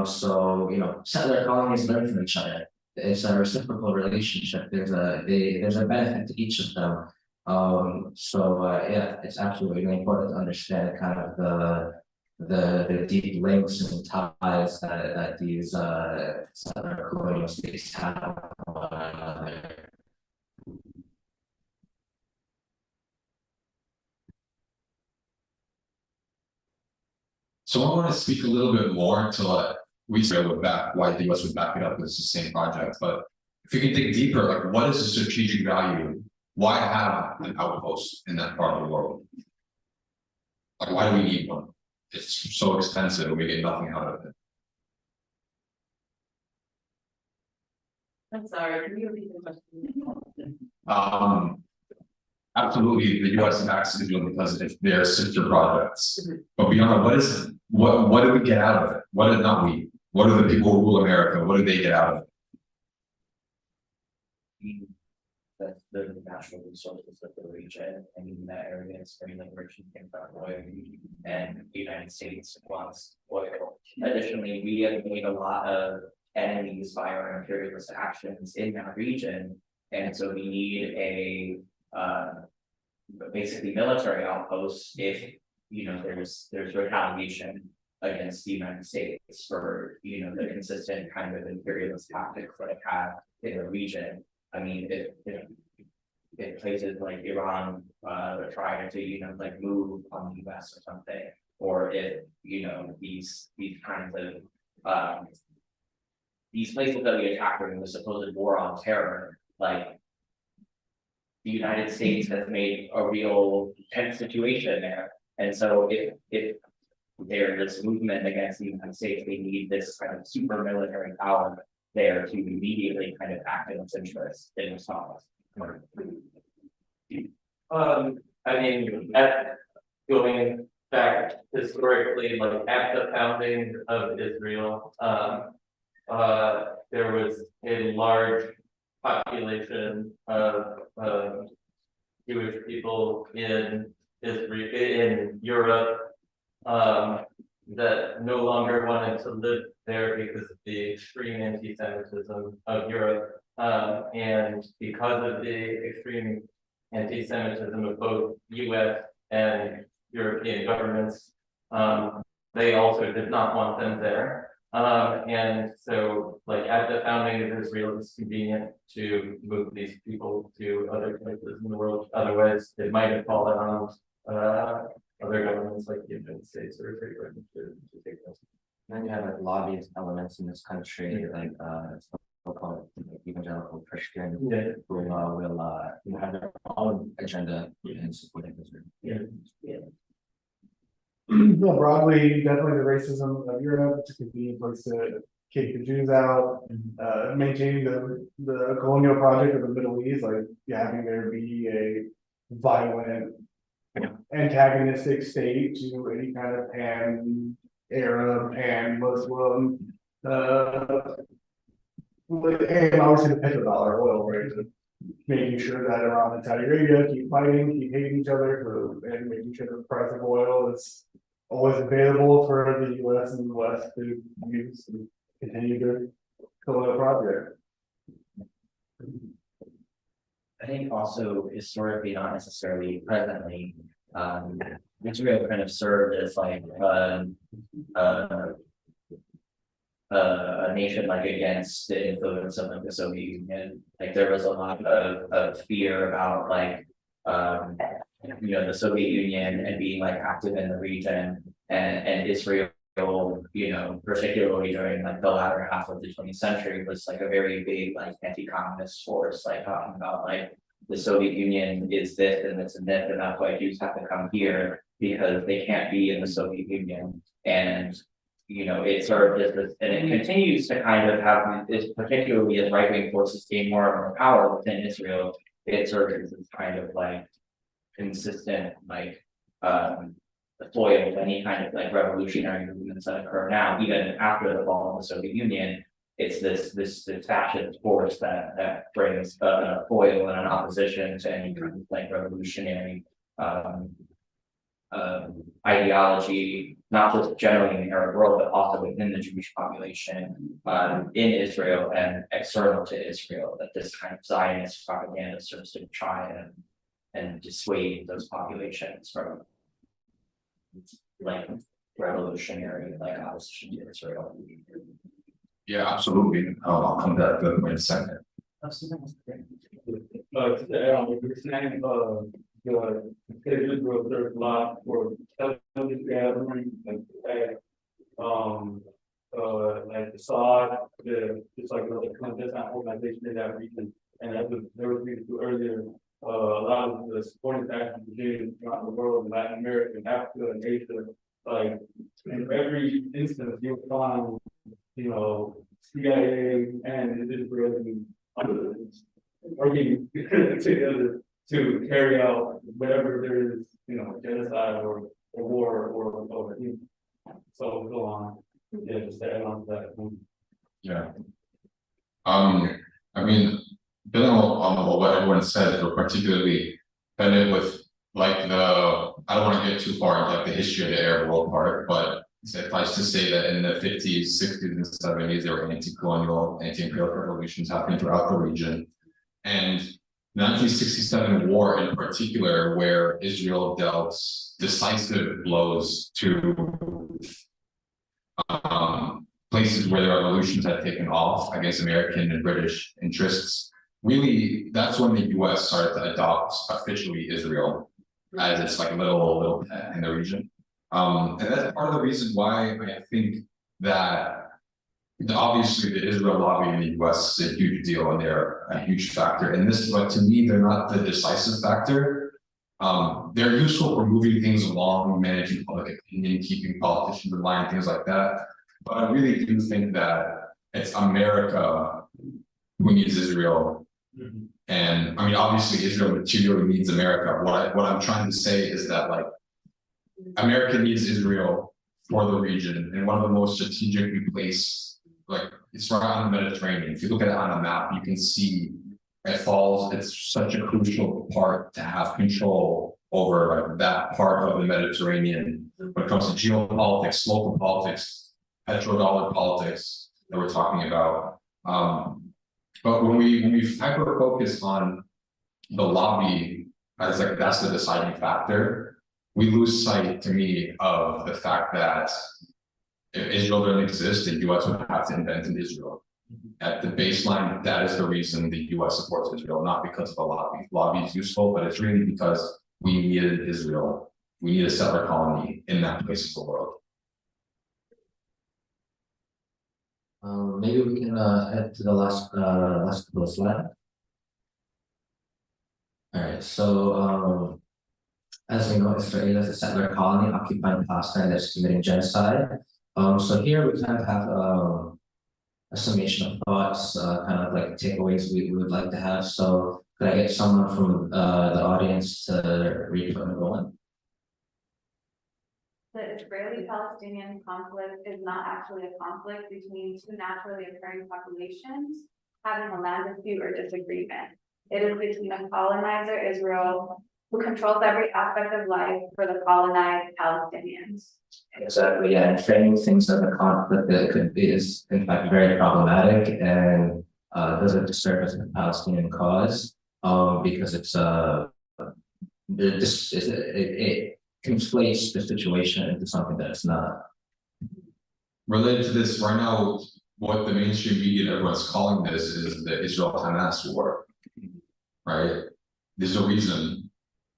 Settler colonies learn from each other. It's a reciprocal relationship. There's a benefit to each of them. It's absolutely really important to understand kind of the deep links and ties that these settler colonial states have with one another. So I want to speak a little bit more to we say would back why the US would back it up with the same project, but if you can dig deeper, like what is the strategic value? Why have an outpost in that part of the world? Like why do we need one? It's so expensive and we get nothing out of it. I'm sorry, can you repeat the question? Absolutely, the US backs Israel because it's their sister projects. But beyond what do we get out of it? What do not we? What do the people who rule America? What do they get out of it? That's the natural resources of the region, and in that area, it's very rich in oil, and the United States wants oil. Additionally, we have made a lot of enemies by our imperialist actions in that region, and so we need a basically military outpost if there's retaliation against the United States for the consistent kind of imperialist tactics that it had in the region. I mean, if places like Iran try to move on the US or something, or if these kinds of these places that we attacked during the supposed war on terror, like the United States has made a real tense situation there. And so if there's this movement against the United States, they need this kind of super military power there to immediately kind of act in its interest in response. Going back historically, like at the founding of Israel, there was a large population of Jewish people in Israel, in Europe, that no longer wanted to live there because of the extreme anti-Semitism of Europe, and because of the extreme anti-Semitism of both US and European governments, they also did not want them there. And so, like at the founding of Israel, it's convenient to move these people to other places in the world. Otherwise, it might have fallen on other governments like the United States or Great Britain to take those. Then you have like lobbyist elements in this country, like so-called evangelical Christian, who will have their own agenda in supporting Israel. Yeah, broadly, definitely the racism of Europe, it's a convenient place to kick the Jews out, maintaining the colonial project of the Middle East, like having there be a violent, antagonistic state to any kind of Arab and Muslim, and obviously the petrodollar oil prices, making sure that Iran and Saudi Arabia keep fighting, keep hating each other, and making sure the price of oil is always available for the US and the West to use and continue to colonial project. I think also historically, not necessarily presently, Israel kind of served as like a nation like against the influence of like the Soviet Union. Like there was a lot of fear about like the Soviet Union and being like active in the region and Israel, particularly during like the latter half of the 20th century was like a very big like anti-communist force, like talking about like the Soviet Union is this and this and this, and that's why Jews have to come here because they can't be in the Soviet Union. And it served as this, and it continues to kind of have this, particularly as right-wing forces gain more and more power within Israel, it serves as this kind of like consistent like foil of any kind of like revolutionary movements that occur now, even after the fall of the Soviet Union. It's this fascist force that brings a foil and an opposition to any kind of like revolutionary ideology, not just generally in the Arab world, but also within the Jewish population in Israel and external to Israel, that this kind of Zionist propaganda serves to try and dissuade those populations from like revolutionary like opposition to Israel. Yeah, absolutely. I'll come back to that in a second. You're saying, the Israel serves a lot for intelligence gathering and like the SAD, it's like a clandestine organization in that region, and as there was reading to earlier, a lot of the supporting factions throughout the world, in Latin America, and Africa, and Asia, like in every instance you'll find, CIA and Israeli working together to carry out whatever there is, genocide or war or so go on. Yeah, just to add on to that. Yeah. I mean, building on what everyone says, but particularly Bennett with like I don't want to get too far into like the history of the Arab world part, but suffice to say that in the 50s, 60s, and 70s, there were anti-colonial, anti-imperial revolutions happening throughout the region. And the 1967 war in particular, where Israel dealt decisive blows to places where the revolutions had taken off against American and British interests, really, that's when the US started to adopt officially Israel as its like little pet in the region. And that's part of the reason why I think that obviously the Israel lobby in the US is a huge deal and they're a huge factor in this, but to me, they're not the decisive factor. They're useful for moving things along, managing public opinion, keeping politicians in line, things like that. But I really do think that it's America who needs Israel. Mm-hmm. And I mean, obviously Israel materially needs America. What I'm trying to say is that like America needs Israel for the region, and one of the most strategically placed, like it's right on the Mediterranean. If you look at it on a map, you can see it's such a crucial part to have control over like that part of the Mediterranean when it comes to geopolitics, local politics, petrodollar politics that we're talking about. But when we hyper focus on the lobby as like that's the deciding factor, we lose sight, to me, of the fact that if Israel doesn't exist, the US would have to invent an Israel. At the baseline, that is the reason the US supports Israel, not because of the lobby. Lobby is useful, but it's really because we needed Israel. We need a settler colony in that place of the world. Maybe we can head to the last couple of slides. All right, so as we know, Israel is a settler colony occupying Palestine that's committing genocide. So here we kind of have a summation of thoughts, kind of like takeaways we would like to have. So could I get someone from the audience to read from everyone? The Israeli-Palestinian conflict is not actually a conflict between two naturally occurring populations having a land dispute or disagreement. It is between a colonizer, Israel, who controls every aspect of life for the colonized Palestinians. Exactly, yeah, and framing things as a conflict that could be is in fact very problematic and does a disservice to the Palestinian cause. Because it's it conflates the situation into something that it's not. Related to this, right now, what the mainstream media, everyone's calling this is the Israel-Hamas war. Right? There's a reason.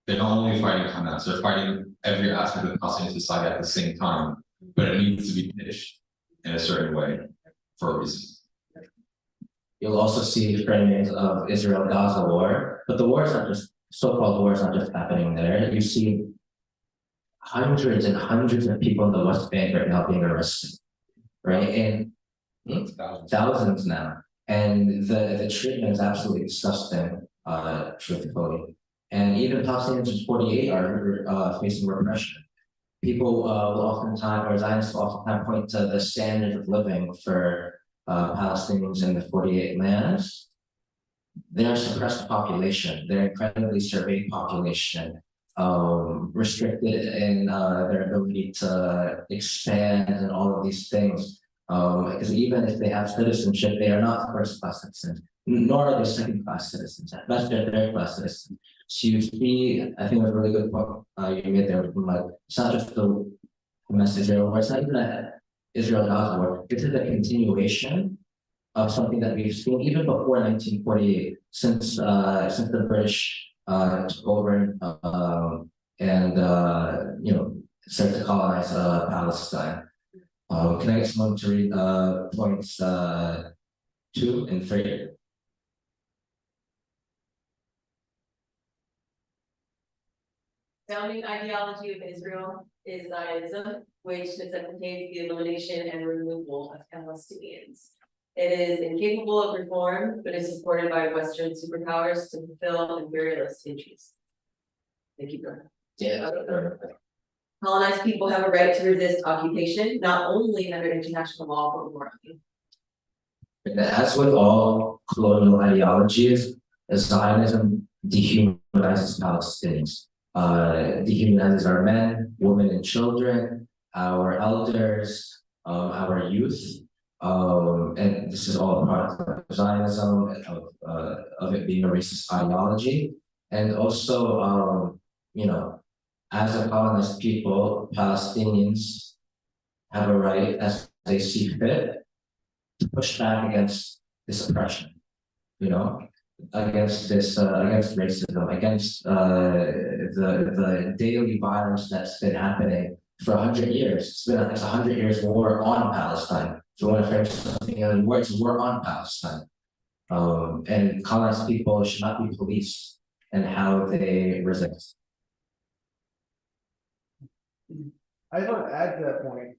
They're not only fighting Hamas, they're fighting every aspect of the Palestinian society at the same time, but it needs to be pitched in a certain way for a reason. You'll also see framings of Israel-Gaza war, but the war is not just so-called war is not just happening there. You see hundreds and hundreds of people in the West Bank right now being arrested, right? And thousands now. And the treatment is absolutely disgusting, truthfully. And even Palestinians in 48 are facing repression. People will oftentimes, or Zionists will oftentimes point to the standard of living for Palestinians in the 48 lands. They're a suppressed population. They're incredibly surveyed population, restricted in their ability to expand and all of these things. Because even if they have citizenship, they are not first-class citizens, nor are they second-class citizens. At best, they're third-class citizens. So you see, I think it was a really good point you made there. Like, it's not just the Hamas-Israel war. It's not even an Israel-Gaza war. This is a continuation of something that we've seen even before 1948, since the British took over and started to colonize Palestine. Can I get someone to read points 2 and 3? Founding ideology of Israel is Zionism, which necessitates the elimination and removal of Palestinians. It is incapable of reform, but is supported by Western superpowers to fulfill imperialist interests. Thank you, Brian. Yeah. Colonized people have a right to resist occupation, not only under international law, but morally. As with all colonial ideologies, Zionism dehumanizes Palestinians, dehumanizes our men, women, and children, our elders, our youth, and this is all a product of Zionism, of it being a racist ideology, and also, as a colonized people, Palestinians have a right, as they see fit, to push back against this oppression, against this, against racism, against the daily violence that's been happening for 100 years. It's 100 years war on Palestine. If you want to frame something in words, it's war on Palestine. And colonized people should not be policed in how they resist. I just want to add to that point.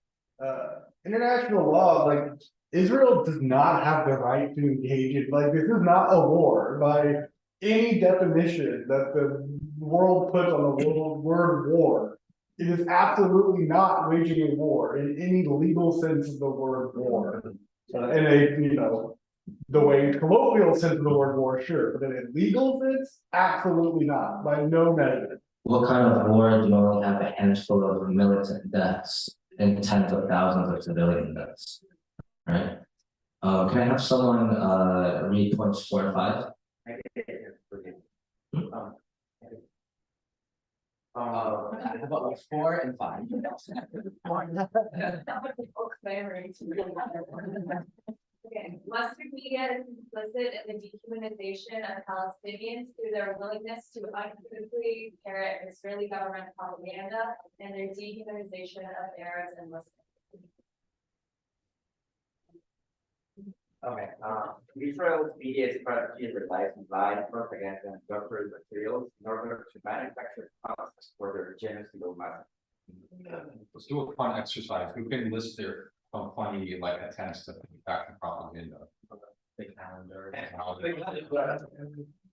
International law, like Israel does not have the right to engage in, like, this is not a war by any definition that the world puts on the word war. It is absolutely not waging a war in any legal sense of the word war. In a, the way colloquial sense of the word war, sure, but in a legal sense, absolutely not, by no measure. What kind of war do you only have a handful of militant deaths and tens of thousands of civilian deaths, right? Can I have someone read points 4 and 5? How about 4 and 5? Okay, Western media is complicit in the dehumanization of Palestinians through their willingness to unequivocally parrot Israeli government propaganda and their dehumanization of Arabs and Muslims. Okay, Israel's media strategy relies on lies, propaganda, and doctored materials in order to manufacture costs for their genocidal massacre. Let's do a fun exercise. We can list their funny attempts to back the propaganda. The calendar.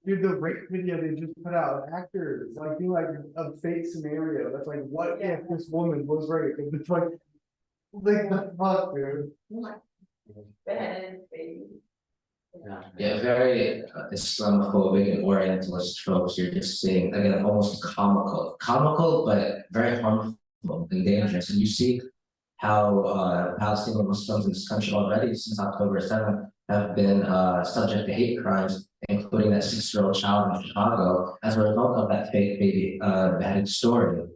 Dude, the rape video they just put out, actors, like, do like a fake scenario, that's like, what if this woman was raped, and it's like the fuck, dude? Ben, baby. Yeah, very Islamophobic and Orientalist tropes. You're just seeing again almost comical, but very harmful and dangerous. And you see how Palestinian Muslims in this country already since October 7th have been subject to hate crimes, including that 6-year-old child in Chicago, as a result of that fake baby beheaded story.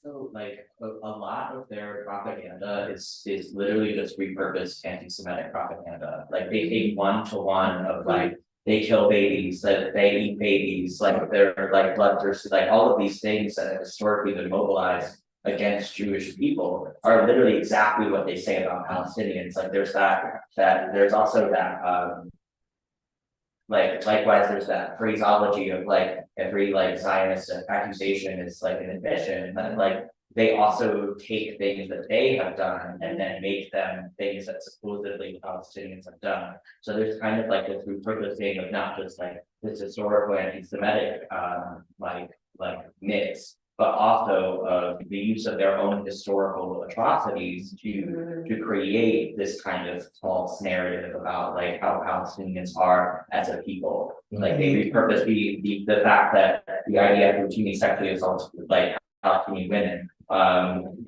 So like a lot of their propaganda is literally just repurposed anti-Semitic propaganda. Like they take one-to-one of like they kill babies, that they eat babies, like they're like bloodthirsty, like all of these things that have historically been mobilized against Jewish people are literally exactly what they say about Palestinians. Like there's that there's also that like likewise, there's that phraseology of like every like Zionist accusation is like an admission, and like they also take things that they have done and then make them things that supposedly Palestinians have done. So there's kind of like this repurposing of not just like this historical anti-Semitic like myths, but also the use of their own historical atrocities to create this kind of false narrative about like how Palestinians are as a people. Like they repurpose the fact that the IDF routinely sexually assaults like Palestinian women,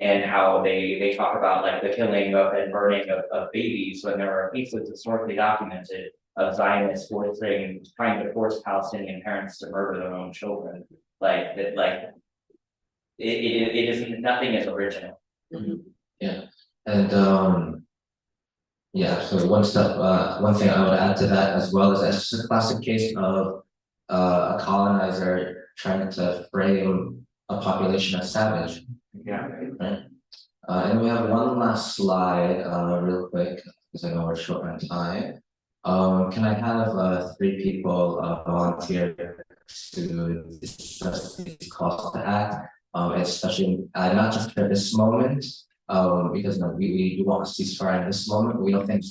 and how they talk about like the killing of and burning of babies when there are cases historically documented of Zionists trying to force Palestinian parents to murder their own children. Like that, like it is nothing is original. Yeah, and yeah. So one thing I would add to that as well is that's just a classic case of a colonizer trying to frame a population as savage. Yeah. Right. And we have one last slide, real quick, because I know we're short on time. Can I have 3 people volunteer to discuss these calls to act, especially not just for this moment, because we do want a ceasefire in this moment, but we don't think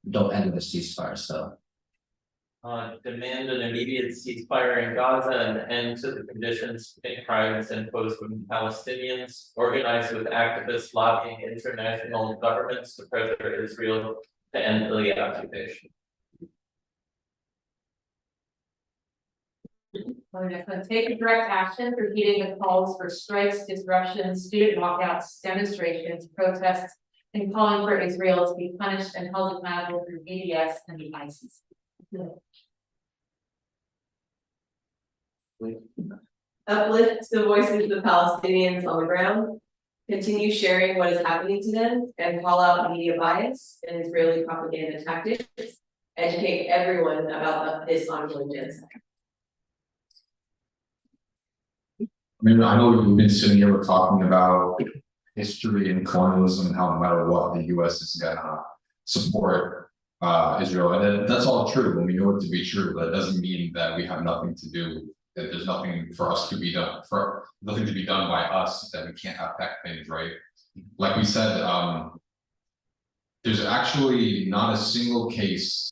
don't end with a ceasefire. So Demand an immediate ceasefire in Gaza and end to the conditions and crimes imposed on Palestinians, organize with activists lobbying international governments to pressure Israel to end the occupation. Take direct action for heeding the calls for strikes, disruptions, student walkouts, demonstrations, protests, and calling for Israel to be punished and held accountable through BDS and the ICC. Uplift the voices of Palestinians on the ground, continue sharing what is happening to them, and call out media bias and Israeli propaganda tactics. Educate everyone about this ongoing genocide. I mean, I know we've been sitting here, we're talking about history and colonialism and how no matter what, the US is gonna support Israel. And that's all true, and we know it to be true, but it doesn't mean that we have nothing to do, that there's nothing for us to be done, for nothing to be done by us, that we can't affect things, right? Like we said, there's actually not a single case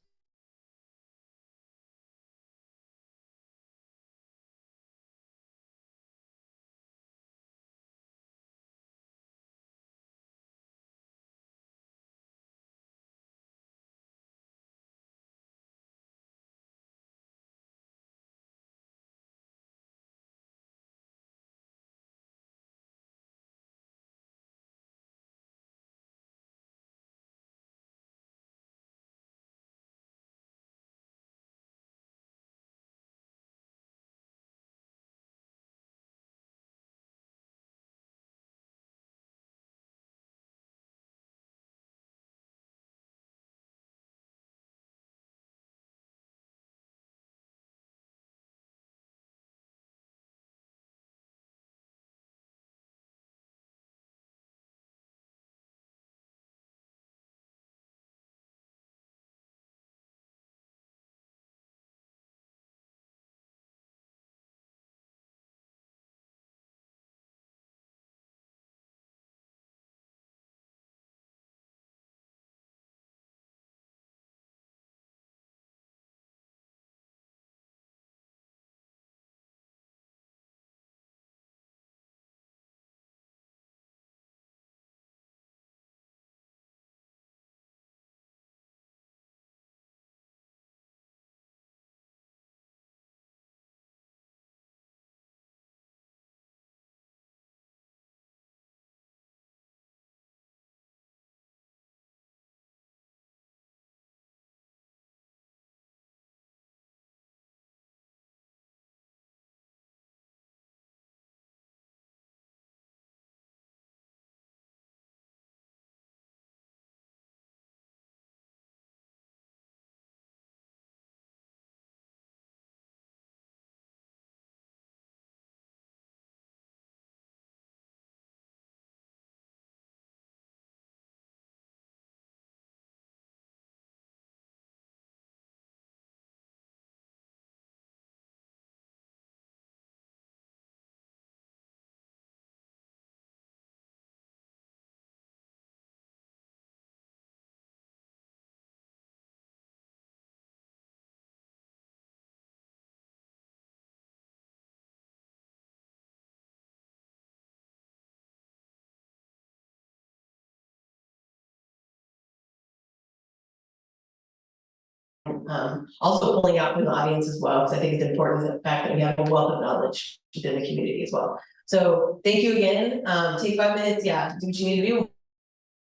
Also pulling out from the audience as well, because I think it's important the fact that we have a wealth of knowledge within the community as well. So thank you again, take 5 minutes, yeah, do what you need to do.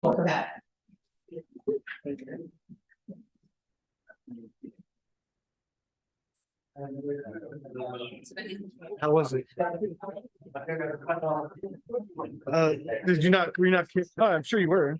Welcome back. How was it? Did you not, were you not, oh, I'm sure you were.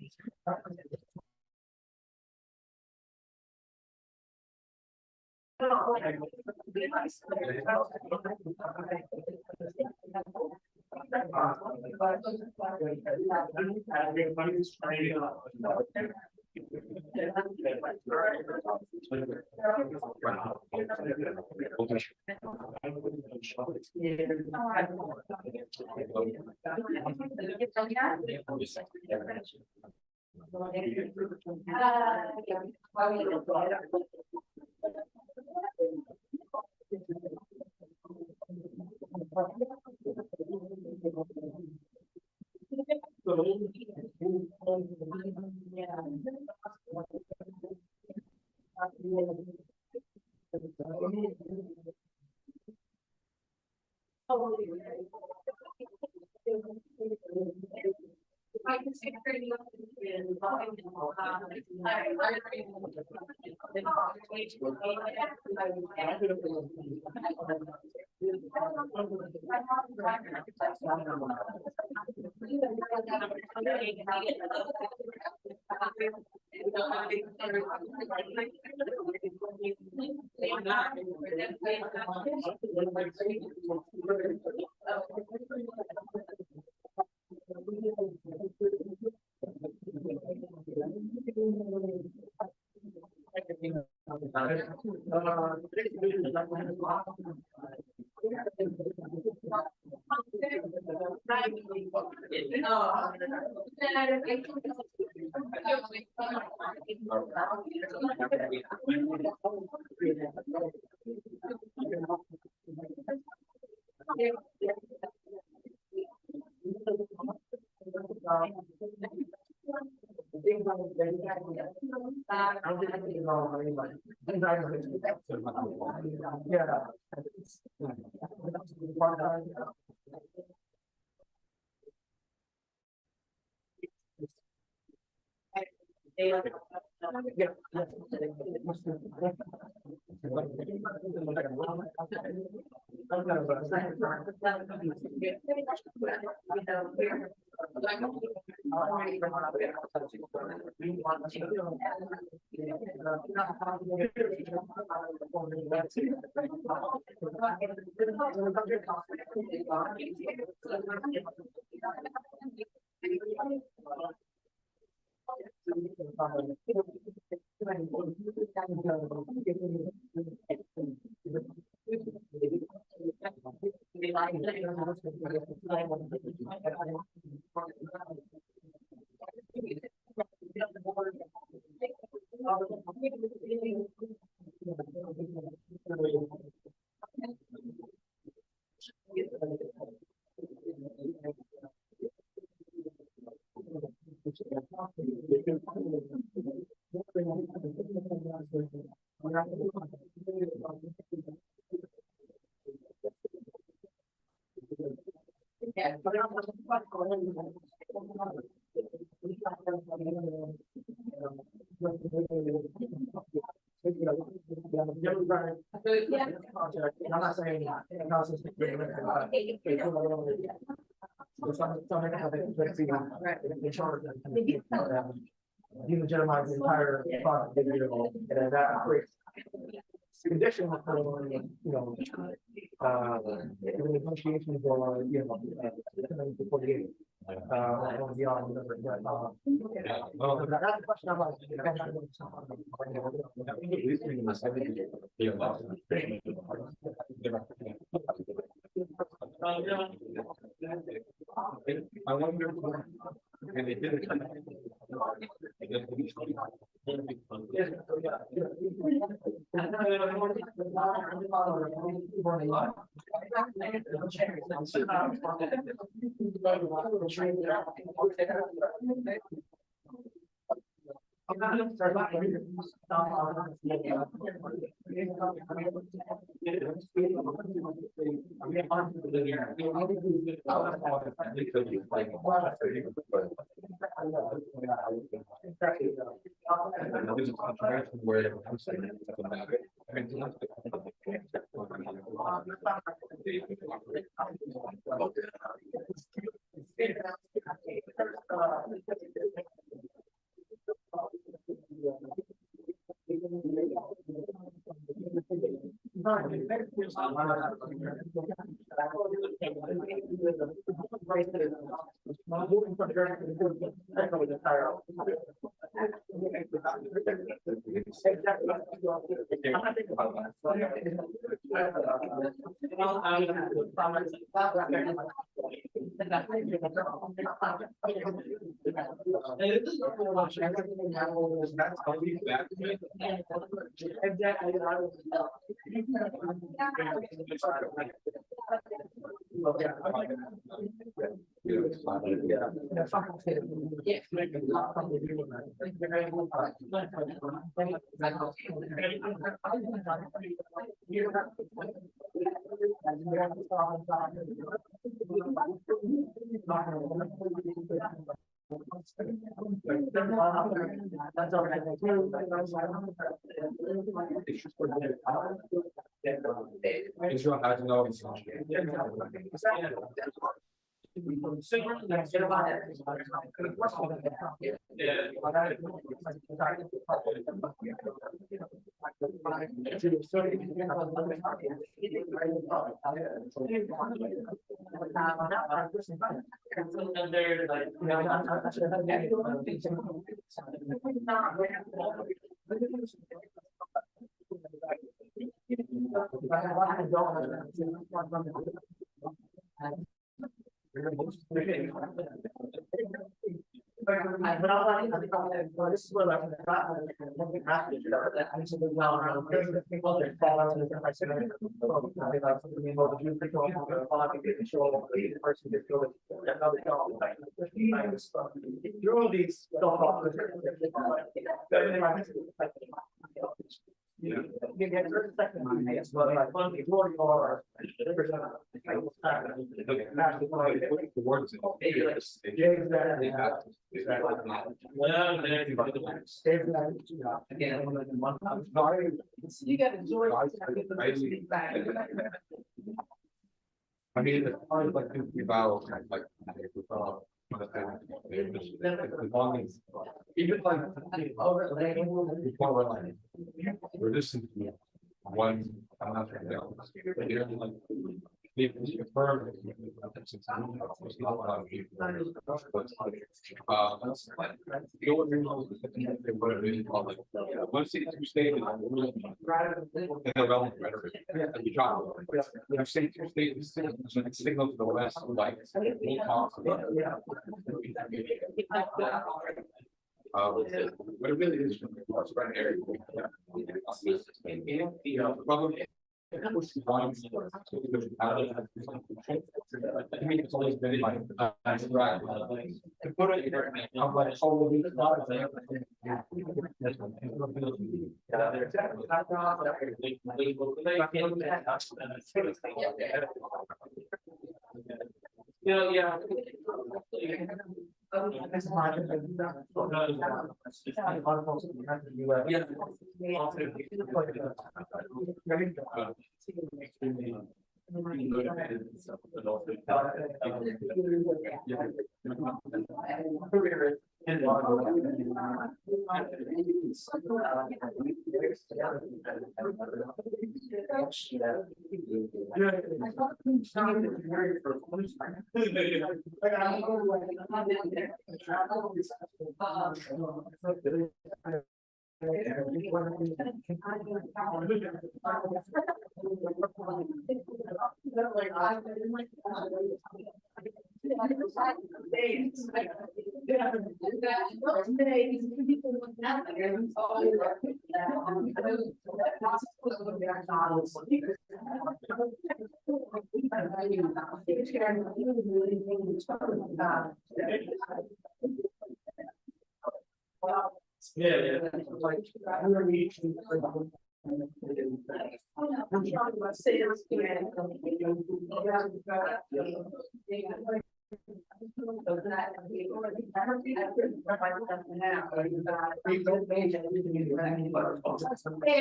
Delegitimize the entire product, and that creates condition for, the negotiations or, the 48. And beyond, but, that's a question I'm I wonder. And they did it. Israel has no. You got to enjoy. I mean, it's hard like thinking about like. As long as, even like. Before we're like. We're just one, I'm not sure. But you're like. They've confirmed. It's not a lot of people. You know what we know, they would have been called, like, once these two statements. And they're relevant rhetoric. And you drop. You say two statements, signal to the west, like. But it really is from the cross right area. The problem. I mean, it's always been like, right. To put it, I'm like, oh, yeah. Hey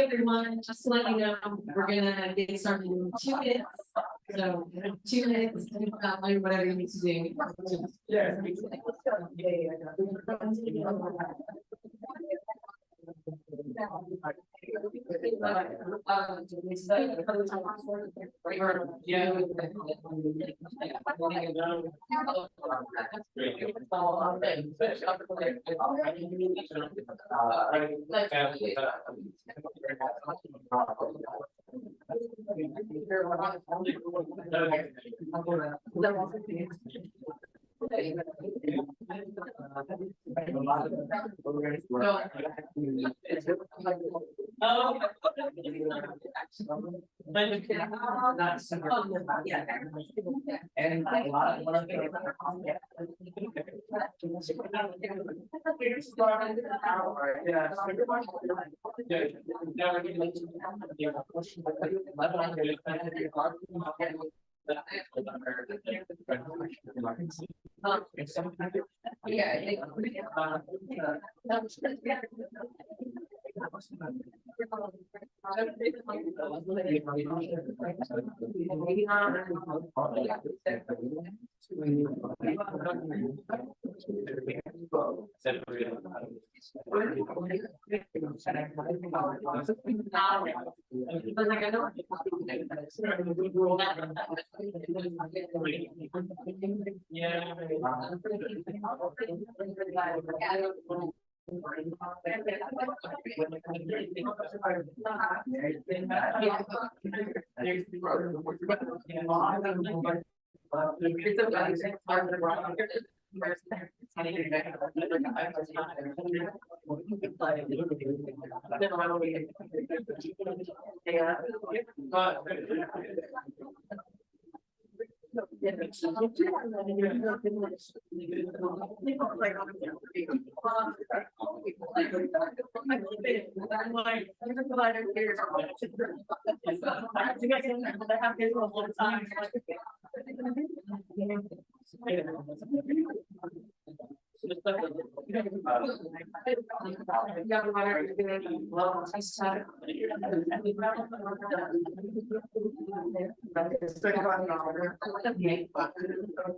everyone, just to let you know, we're gonna get started in 2 minutes. So 2 minutes, whatever you need to do.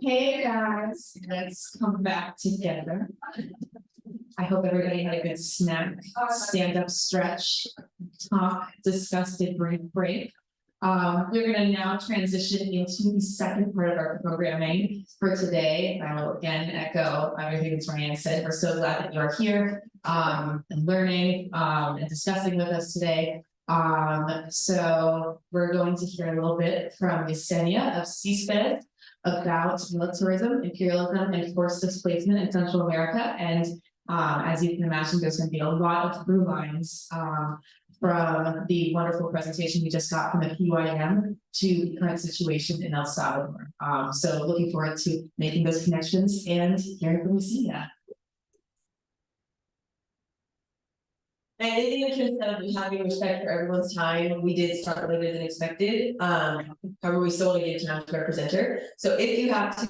Hey guys, let's come back together. I hope everybody had a good snack, stand up stretch, talk, discuss, break. We're gonna now transition into the second part of our programming for today. I will again echo everything that Ryan said. We're so glad that you're here and learning and discussing with us today. So we're going to hear a little bit from Yesenia of CSPED about militarism, imperialism, and forced displacement in Central America. And as you can imagine, there's going to be a lot of through lines from the wonderful presentation we just got from the PYM to the current situation in El Salvador. So looking forward to making those connections and hearing from Yesenia. And in the interest of having respect for everyone's time, we did start later than expected. However, we still want to give time to our presenter. So if you have to,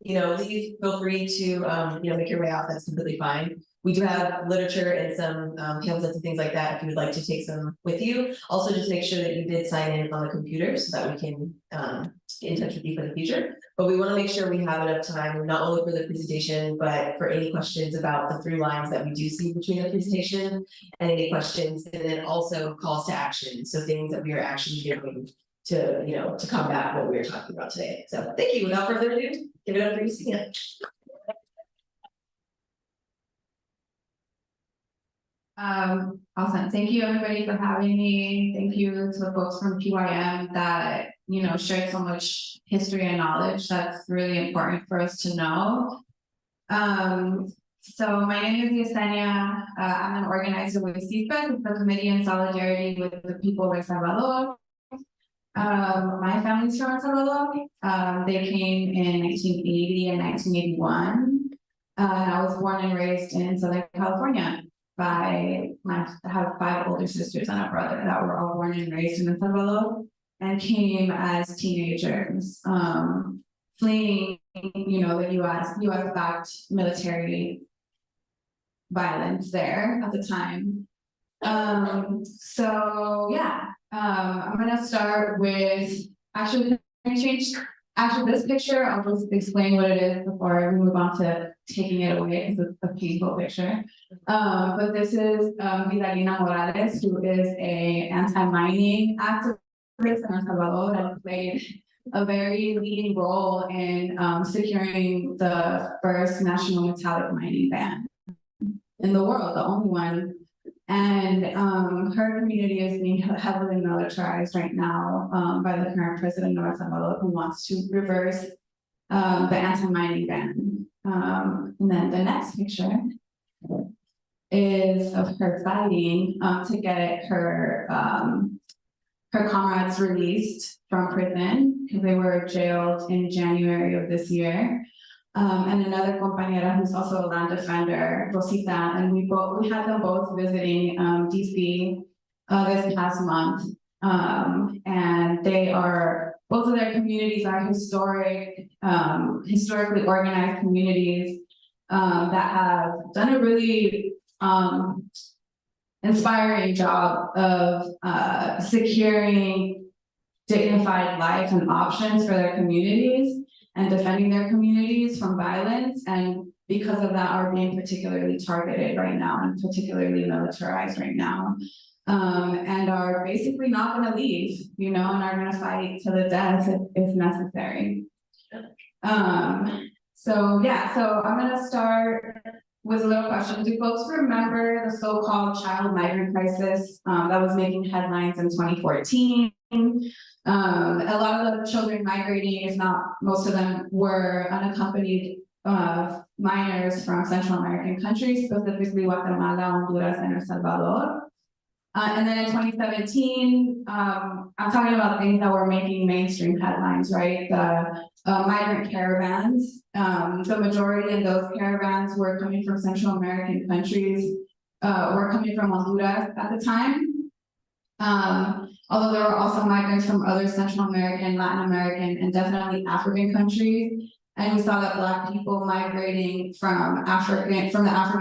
leave, feel free to, make your way out. That's completely fine. We do have literature and some pamphlets and things like that if you would like to take some with you. Also, just make sure that you did sign in on the computer so that we can get in touch with you for the future. But we want to make sure we have enough time, not only for the presentation, but for any questions about the through lines that we do see between the presentation and any questions, and then also calls to action. So things that we are actually doing to combat what we are talking about today. So thank you. Without further ado, give it up for Yesenia. Awesome. Thank you everybody for having me. Thank you to the folks from PYM that, shared so much history and knowledge. That's really important for us to know. So my name is Yesenia. I'm an organizer with CSPED, the Committee in Solidarity with the People of El Salvador. My family's from El Salvador. They came in 1980 and 1981. And I was born and raised in Southern California I have 5 older sisters and a brother that were all born and raised in El Salvador and came as teenagers, fleeing, the US backed military violence there at the time. So yeah, I'm gonna start with, actually, this picture, I'll just explain what it is before we move on to taking it away, because it's a painful picture. But this is Vidalina Morales, who is a anti-mining activist in El Salvador and played a very leading role in securing the first national metallic mining ban in the world, the only one. And her community is being heavily militarized right now by the current president of El Salvador, who wants to reverse the anti-mining ban. And then the next picture is of her fighting to get her comrades released from prison because they were jailed in January of this year. And another compañera who's also a land defender, Rosita, and we had them both visiting DC this past month. And both of their communities are historically organized communities that have done a really inspiring job of securing dignified lives and options for their communities and defending their communities from violence, and because of that are being particularly targeted right now and particularly militarized right now, and are basically not going to leave, and are going to fight to the death if necessary. So I'm going to start with a little question. Do folks remember the so-called child migrant crisis that was making headlines in 2014? A lot of the children migrating, if not most of them, were unaccompanied minors from Central American countries, specifically Guatemala, Honduras, and El Salvador. And then in 2017, I'm talking about things that were making mainstream headlines, right? The migrant caravans. The majority of those caravans were coming from Central American countries, were coming from Honduras at the time. Although there were also migrants from other Central American, Latin American, and definitely African countries. And we saw that Black people migrating from the African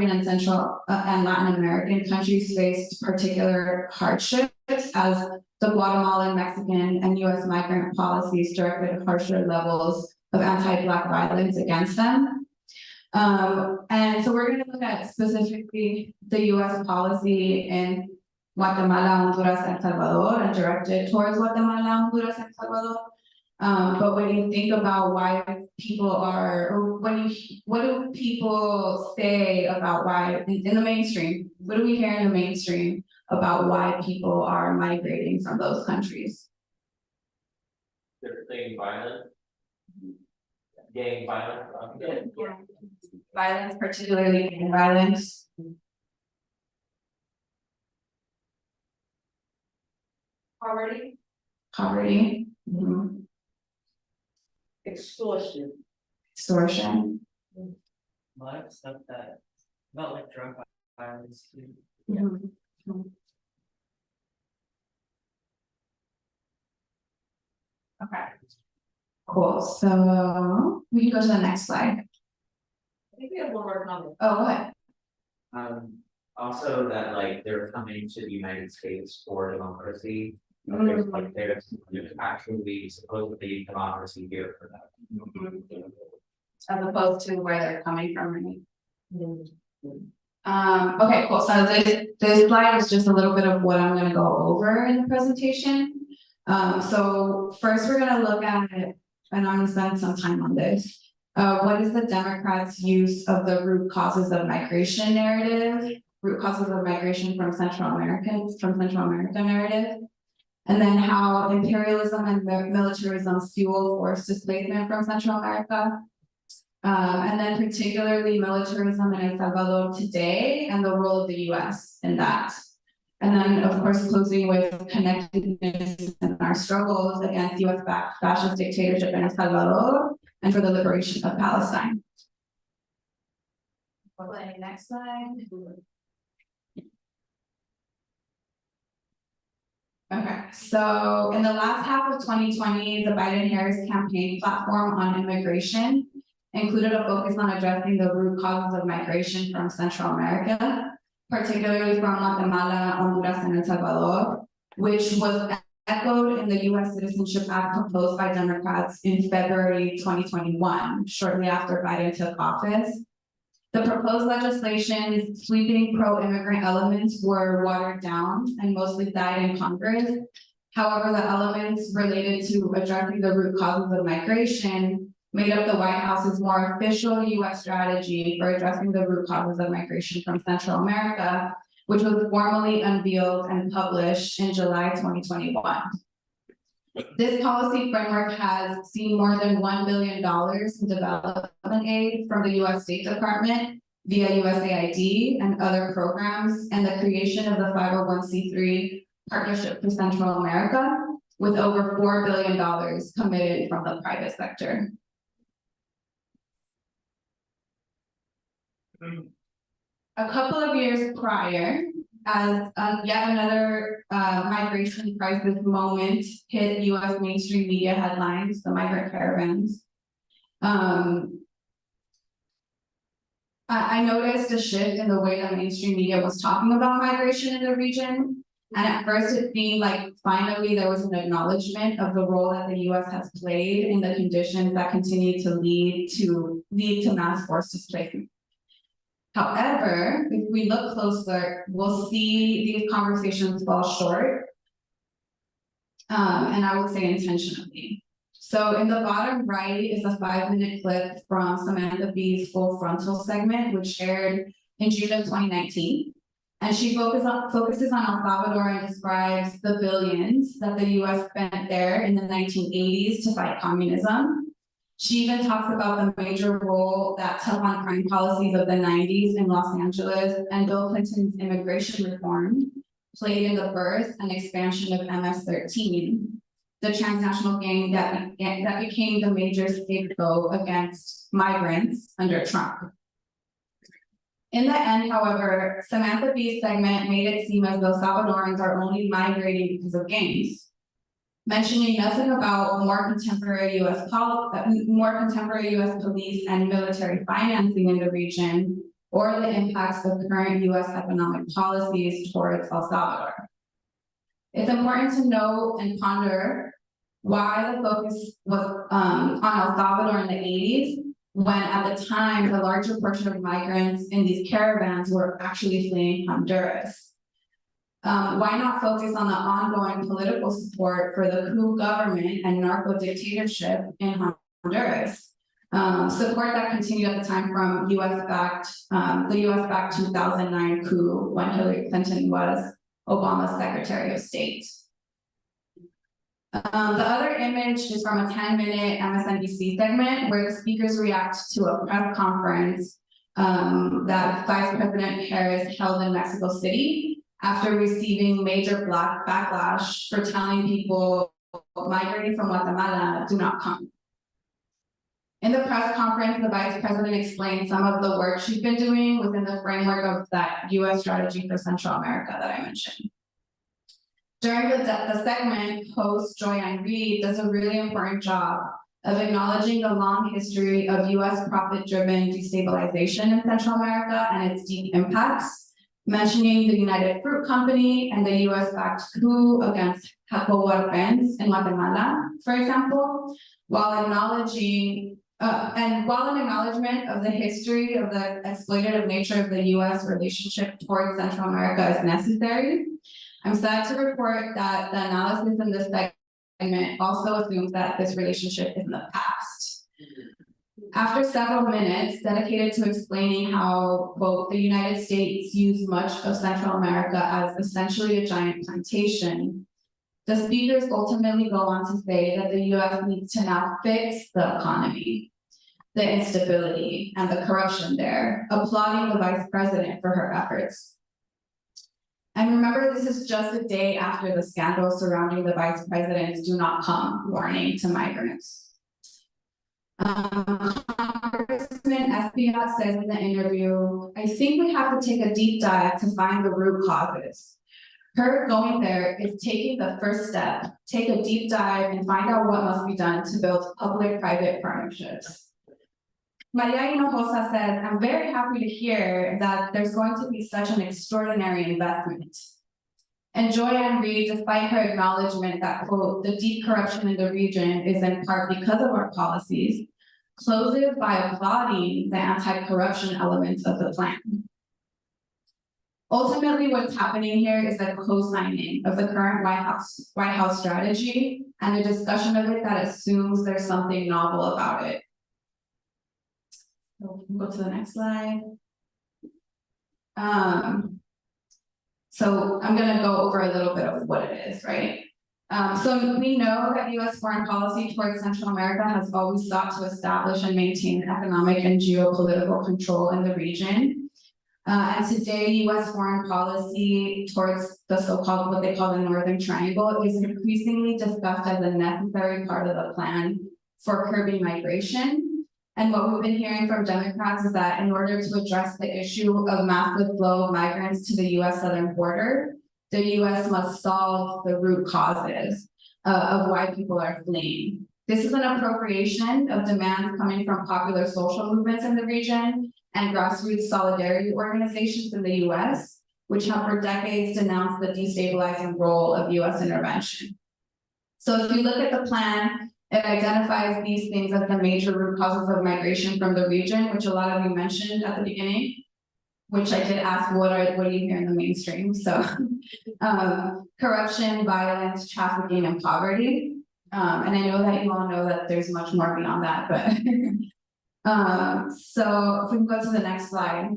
and Central and Latin American countries faced particular hardships as the Guatemalan, Mexican, and US migrant policies directed harsher levels of anti-Black violence against them. And so we're going to look at specifically the US policy in Guatemala, Honduras, and El Salvador, and directed towards Guatemala, Honduras, and El Salvador. But when you think about why people what do people say about why in the mainstream? What do we hear in the mainstream about why people are migrating from those countries? They're saying violence. Gang violence. Yeah. Violence, particularly gang violence. Poverty. Mm-hmm. Extortion. A lot of stuff that about like drug violence too. Mm-hmm. Okay. Cool. So we can go to the next slide. I think we have one more comment. Oh, what? Also that like they're coming to the United States for democracy. There's like there's actually supposedly democracy here for that. As opposed to where they're coming from, right? Okay, cool. So this slide is just a little bit of what I'm going to go over in the presentation. So first we're going to look at, and I'm going to spend some time on this. What is the Democrats' use of the root causes of migration narrative, root causes of migration from Central America narrative, and then how imperialism and militarism fuel forced displacement from Central America, and then particularly militarism in El Salvador today and the role of the US in that. And then, of course, closing with connectedness in our struggles against US-backed fascist dictatorship in El Salvador and for the liberation of Palestine. Okay, next slide. Okay, so in the last half of 2020, the Biden-Harris campaign platform on immigration included a focus on addressing the root causes of migration from Central America, particularly from Guatemala, Honduras, and El Salvador, which was echoed in the U.S. Citizenship Act proposed by Democrats in February 2021, shortly after Biden took office. The proposed legislation's sweeping pro-immigrant elements were watered down and mostly died in Congress. However, the elements related to addressing the root causes of migration made up the White House's more official U.S. strategy for addressing the root causes of migration from Central America, which was formally unveiled and published in July 2021. This policy framework has seen more than $1 billion in development aid from the U.S. State Department via USAID and other programs, and the creation of the 501c3 Partnership for Central America, with over $4 billion committed from the private sector. A couple of years prior, as yet another migration crisis moment hit U.S. mainstream media headlines, the migrant caravans. I noticed a shift in the way that mainstream media was talking about migration in the region. And at first it seemed like finally there was an acknowledgement of the role that the U.S. has played in the conditions that continue to lead to mass forced displacement. However, if we look closer, we'll see these conversations fall short, and I would say intentionally. So in the bottom right is a 5-minute clip from Samantha Bee's Full Frontal segment, which aired in June of 2019. And she focuses on El Salvador and describes the billions that the U.S. spent there in the 1980s to fight communism. She even talks about the major role that tough on crime policies of the 90s in Los Angeles and Bill Clinton's immigration reform played in the birth and expansion of MS-13, the transnational gang that became the major scapegoat against migrants under Trump. In the end, however, Samantha Bee's segment made it seem as though Salvadorans are only migrating because of gangs, mentioning nothing about more contemporary U.S. police and military financing in the region, or the impacts of current U.S. economic policies towards El Salvador. It's important to note and ponder why the focus was on El Salvador in the 80s, when at the time, the larger portion of migrants in these caravans were actually fleeing Honduras. Why not focus on the ongoing political support for the coup government and narco dictatorship in Honduras? Support that continued at the time from the US-backed 2009 coup when Hillary Clinton was Obama's Secretary of State. The other image is from a 10-minute MSNBC segment where the speakers react to a press conference that Vice President Harris held in Mexico City after receiving major backlash for telling people migrating from Guatemala do not come. In the press conference, the Vice President explained some of the work she's been doing within the framework of that U.S. strategy for Central America that I mentioned. During the segment, host Joyanne Reed does a really important job of acknowledging the long history of U.S. profit-driven destabilization in Central America and its deep impacts, mentioning the United Fruit Company and the U.S.-backed coup against Jacobo Arbenz in Guatemala, for example, while acknowledging while an acknowledgement of the history of the exploitative nature of the U.S. relationship towards Central America is necessary. I'm sad to report that the analysis in this segment also assumes that this relationship is in the past. After several minutes dedicated to explaining how, quote, the United States used much of Central America as essentially a giant plantation, the speakers ultimately go on to say that the U.S. needs to now fix the economy, the instability, and the corruption there, applauding the Vice President for her efforts. And remember, this is just a day after the scandal surrounding the Vice President's "do not come" warning to migrants. Congress Espia says in the interview, I think we have to take a deep dive to find the root causes. Her going there is taking the first step, take a deep dive and find out what must be done to build public-private partnerships. Maria Hinojosa says, I'm very happy to hear that there's going to be such an extraordinary investment. And Joyanne Reid, despite her acknowledgement that, quote, the deep corruption in the region is in part because of our policies, closes by applauding the anti-corruption elements of the plan. Ultimately, what's happening here is a co-signing of the current White House strategy and a discussion of it that assumes there's something novel about it. So we can go to the next slide. So I'm gonna go over a little bit of what it is, right? So we know that US foreign policy towards Central America has always sought to establish and maintain economic and geopolitical control in the region. And today, US foreign policy towards the so-called, what they call the Northern Triangle, is increasingly discussed as a necessary part of the plan for curbing migration. And what we've been hearing from Democrats is that in order to address the issue of massive flow of migrants to the US southern border, the US must solve the root causes of why people are fleeing. This is an appropriation of demands coming from popular social movements in the region and grassroots solidarity organizations in the US, which have for decades denounced the destabilizing role of US intervention. So if you look at the plan, it identifies these things as the major root causes of migration from the region, which a lot of you mentioned at the beginning, which I did ask, what do you hear in the mainstream? So corruption, violence, trafficking, and poverty. And I know that you all know that there's much more beyond that, but so if we can go to the next slide.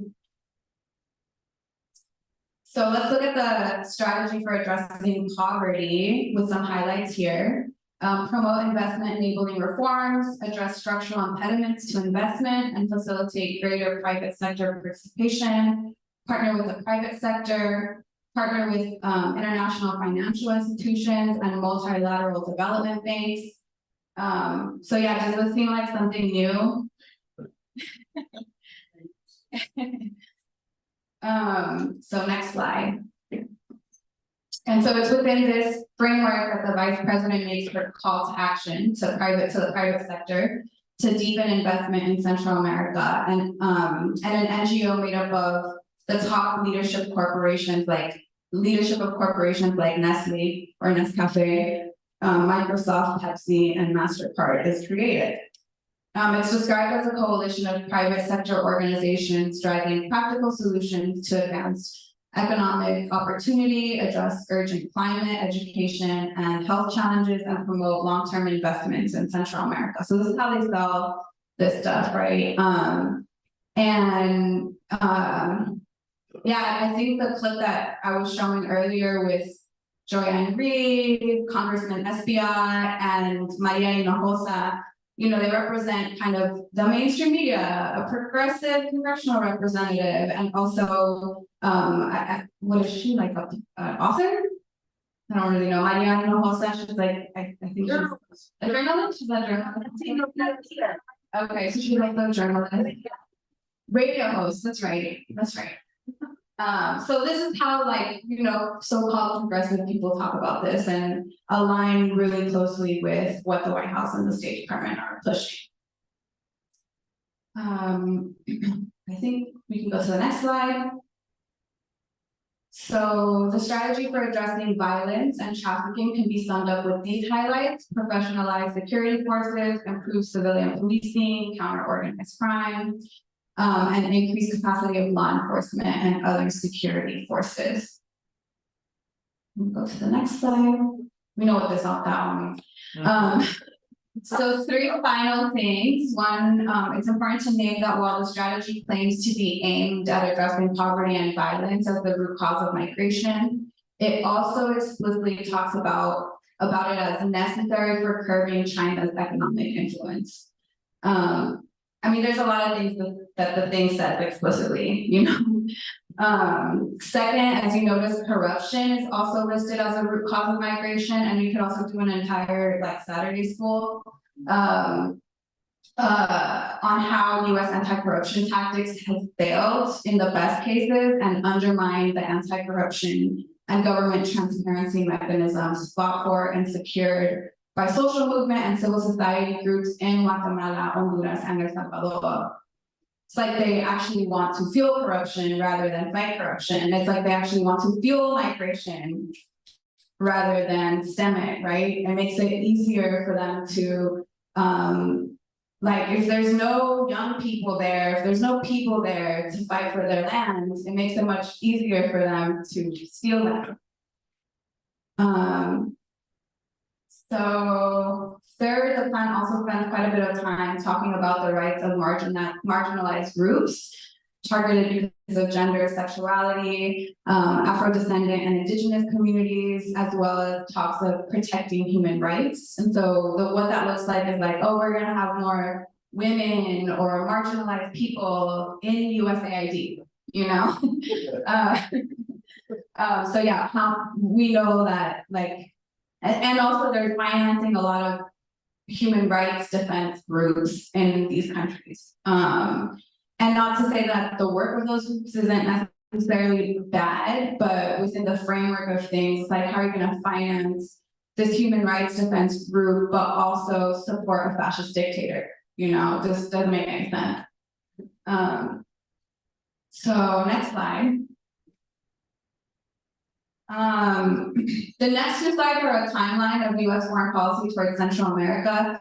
So let's look at the strategy for addressing poverty with some highlights here. Promote investment enabling reforms, address structural impediments to investment, and facilitate greater private sector participation, partner with the private sector, partner with international financial institutions and multilateral development banks. So yeah, does this seem like something new? So next slide. And so it's within this framework that the Vice President makes her call to action to the private sector to deepen investment in Central America, and an NGO made up of the top leadership of corporations like Nestle or Nescafe, Microsoft, Pepsi, and MasterCard is created. It's described as a coalition of private sector organizations driving practical solutions to advance economic opportunity, address urgent climate, education, and health challenges, and promote long-term investments in Central America. So this is how they sell this stuff, right? Yeah, I think the clip that I was showing earlier with Joyanne Reid, Congressman Espia, and Maria Hinojosa, you know, they represent kind of the mainstream media, a progressive congressional representative, and also, what is she, like, an author? I don't really know. Maria Hinojosa, she's like, I think she's a journalist. She's a journalist. Okay, so she's like the journalist. Radio host, that's right. That's right. So this is how, like, you know, so-called progressive people talk about this and align really closely with what the White House and the State Department are pushing. I think we can go to the next slide. So the strategy for addressing violence and trafficking can be summed up with these highlights: professionalize security forces, improve civilian policing, counter organized crime, and increase capacity of law enforcement and other security forces. We'll go to the next slide. We know what this all that one. So 3 final things. One, it's important to name that while the strategy claims to be aimed at addressing poverty and violence as the root cause of migration, it also explicitly talks about it as necessary for curbing China's economic influence. I mean, there's a lot of things that the thing says explicitly, you know. Second, as you notice, corruption is also listed as a root cause of migration, and we could also do an entire, like, Saturday school on how US anti-corruption tactics have failed in the best cases and undermined the anti-corruption and government transparency mechanisms fought for and secured by social movement and civil society groups in Guatemala, Honduras, and El Salvador. It's like they actually want to fuel corruption rather than fight corruption. It's like they actually want to fuel migration rather than stem it, right? It makes it easier for them to, like, if there's no young people there, if there's no people there to fight for their lands, it makes it much easier for them to steal them. So third, the plan also spends quite a bit of time talking about the rights of marginalized groups targeted because of gender, sexuality, Afro-descendant and indigenous communities, as well as talks of protecting human rights. And so what that looks like is like, oh, we're gonna have more women or marginalized people in USAID, you know? So yeah, we know that, like, and also they're financing a lot of human rights defense groups in these countries. And not to say that the work of those groups isn't necessarily bad, but within the framework of things, like how are you gonna finance this human rights defense group, but also support a fascist dictator? You know, this doesn't make any sense. So next slide. The next two slides are a timeline of US foreign policy towards Central America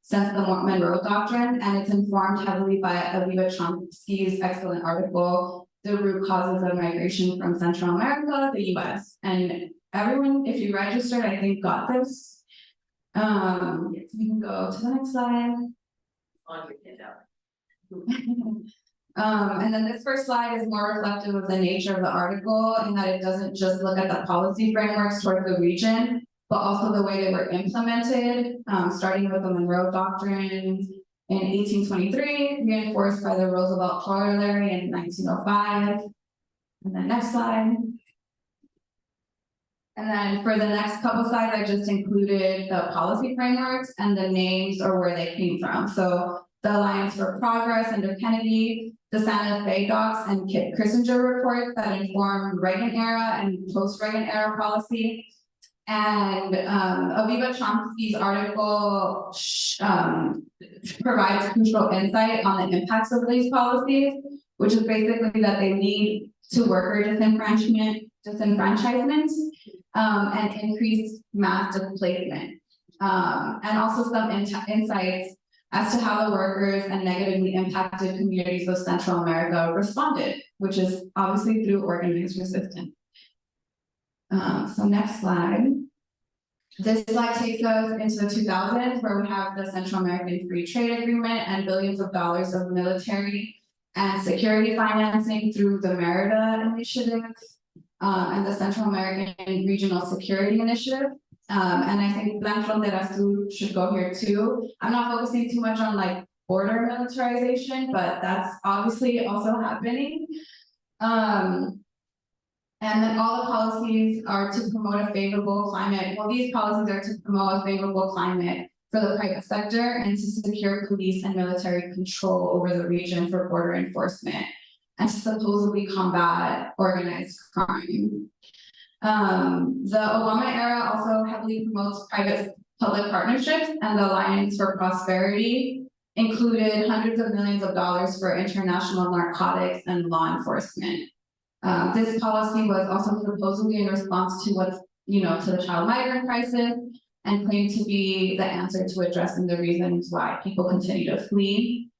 since the Monroe Doctrine, and it's informed heavily by Aviva Chomsky's excellent article, The Root Causes of Migration from Central America, the US. And everyone, if you registered, I think got this. We can go to the next slide. On your handout. And then this first slide is more reflective of the nature of the article in that it doesn't just look at the policy frameworks toward the region, but also the way they were implemented, starting with the Monroe Doctrine in 1823, reinforced by the Roosevelt Corollary in 1905. And then next slide. And then for the next couple slides, I just included the policy frameworks and the names or where they came from. So the Alliance for Progress under Kennedy, the Santa Fe docs and Kit Kissinger reports that informed Reagan era and post-Reagan era policy. And Aviva Chomsky's article provides crucial insight on the impacts of these policies, which is basically that they lead to worker disenfranchisement, and increased mass displacement. And also some insights as to how the workers and negatively impacted communities of Central America responded, which is obviously through organized resistance. So next slide. This slide takes us into the 2000s, where we have the Central American Free Trade Agreement and billions of dollars of military and security financing through the Merida Initiative and the Central American Regional Security Initiative. And I think Plan Frontera Sur should go here too. I'm not focusing too much on like border militarization, but that's obviously also happening. And then all the policies are to promote a favorable climate. Well, these policies are to promote a favorable climate for the private sector and to secure police and military control over the region for border enforcement and to supposedly combat organized crime. The Obama era also heavily promotes private-public partnerships, and the Alliance for Prosperity included hundreds of millions of dollars for international narcotics and law enforcement. This policy was also supposedly in response to what's, to the child migrant crisis and claimed to be the answer to addressing the reasons why people continue to flee.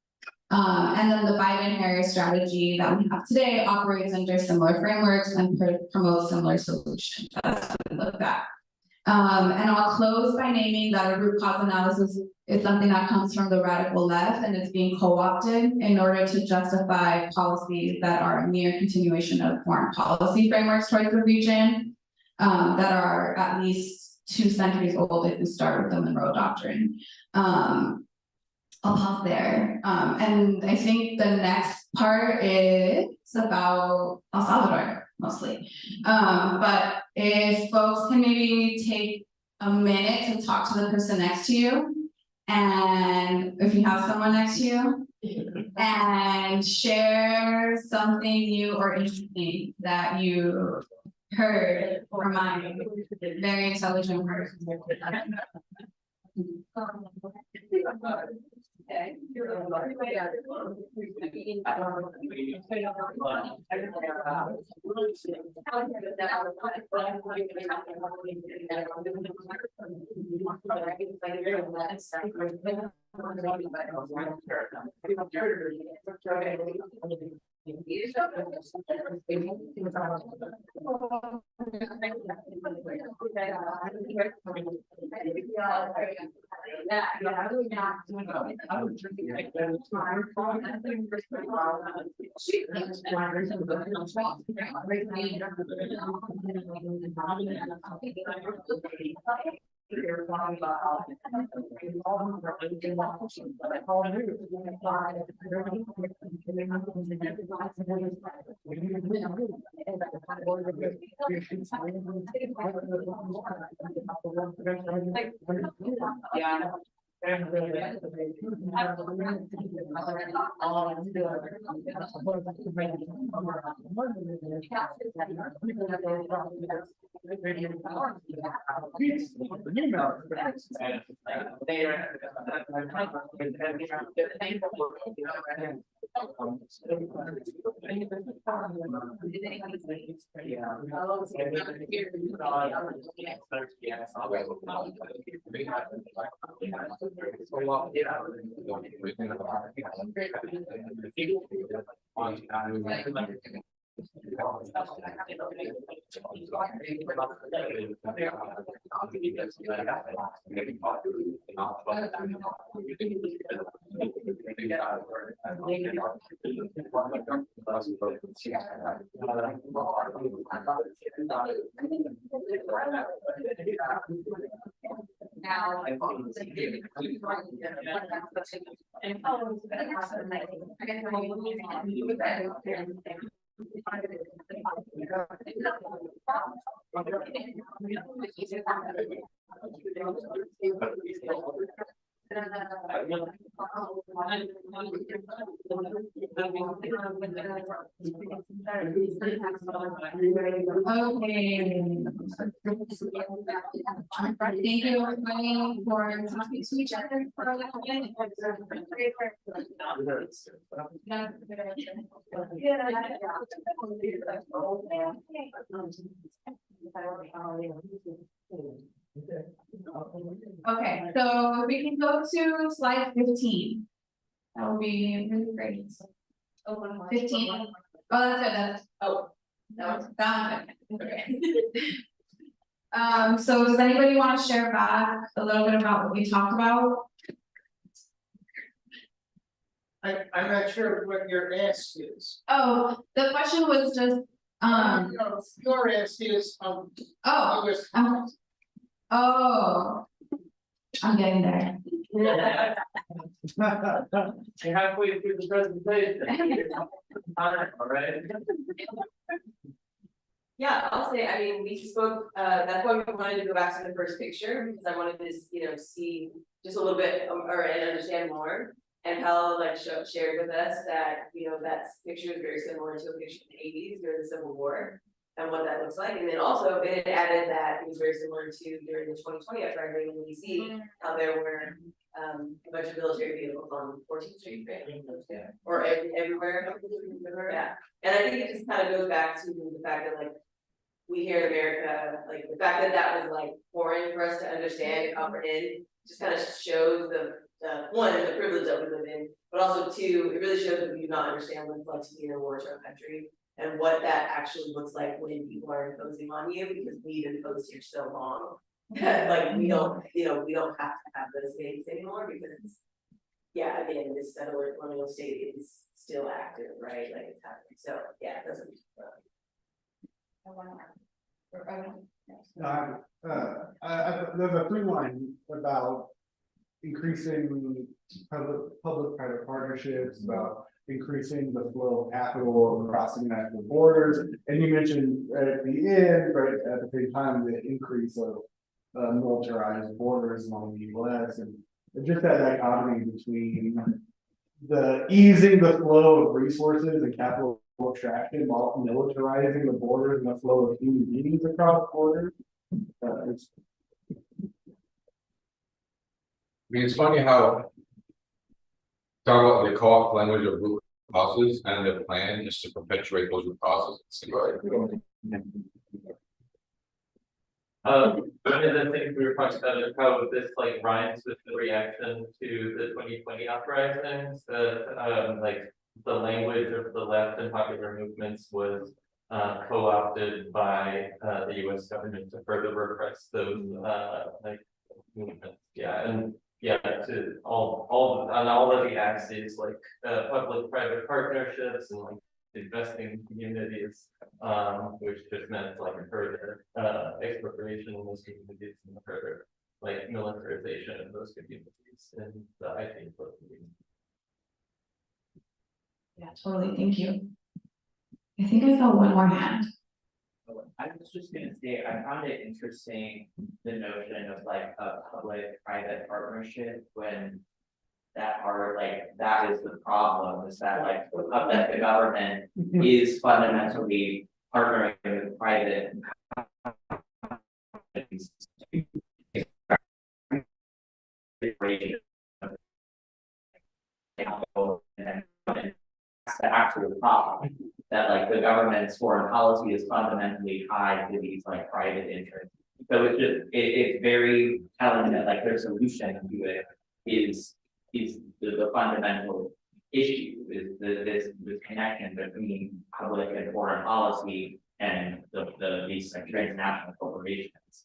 And then the Biden-Harris strategy that we have today operates under similar frameworks and promotes similar solutions. That's what we look at. And I'll close by naming that a root cause analysis is something that comes from the radical left and is being co-opted in order to justify policies that are a mere continuation of foreign policy frameworks towards the region that are at least 2 centuries old if we start with the Monroe Doctrine. I'll pause there. And I think the next part is about El Salvador, mostly. But if folks can maybe take a minute to talk to the person next to you And if you have someone next to you, and share something new or interesting that you heard from my very intelligent person. Yeah. Thank you everybody for talking to each other for a little bit. Okay, so we can go to slide 15. That would be really great. 15. Oh, that's it, that's. Oh. That was it. So does anybody want to share back a little bit about what we talked about? I'm not sure what your ask is. Oh, the question was just, Your ask is, oh, was. oh. I'm getting there. You're halfway through the presentation. All right. Yeah, I'll say, I mean, we spoke, that's why we wanted to go back to the first picture, because I wanted to, see just a little bit, and understand more. And Hal shared with us that, that picture is very similar to a picture in the 80s during the Civil War. And what that looks like, and then also it added that it was very similar to during the 2020 uprising in DC, how there were a bunch of military vehicles on 14th Street, right? Or everywhere, yeah. And I think it just kind of goes back to the fact that we here in America, the fact that that was foreign for us to understand and comprehend, just kind of shows the one, the privilege that we live in, but also two, it really shows that we do not understand what it's like to be in a war-torn country. And what that actually looks like when people are imposing on you, because we've imposed here so long. We don't, we don't have to have those things anymore because yeah, again, this settler colonial state is still active, right? It's happening. So yeah, it doesn't. There's a through line about increasing public-private partnerships, about increasing the flow of capital across international borders. And you mentioned at the end, right, at the same time, the increase of militarized borders along the US. And just that dichotomy between the easing the flow of resources and capital extraction while militarizing the borders and the flow of human beings across borders. It's I mean, it's funny how talk about the co-op language of root causes and the plan is to perpetuate those root causes. One of the things we were talking about is how this like rhymes with the reaction to the 2020 uprisings, that like the language of the left and popular movements was co-opted by the US government to further repress those like movements. Yeah, and yeah, to all on all of the axes like public-private partnerships and like investing in communities, which just meant like a further expropriation of those communities and a further like militarization of those communities and the IT community. Yeah, totally, thank you. I think I saw one more hand. I was just gonna say, I found it interesting, the notion of like a public-private partnership when that are like, that is the problem, is that like, that the government is fundamentally partnering with private companies. That's the actual problem, that like the government's foreign policy is fundamentally tied to these like private interests. So it's just, it's very telling that like their solution to it is the fundamental issue, is this connection between public and foreign policy and these like transnational corporations.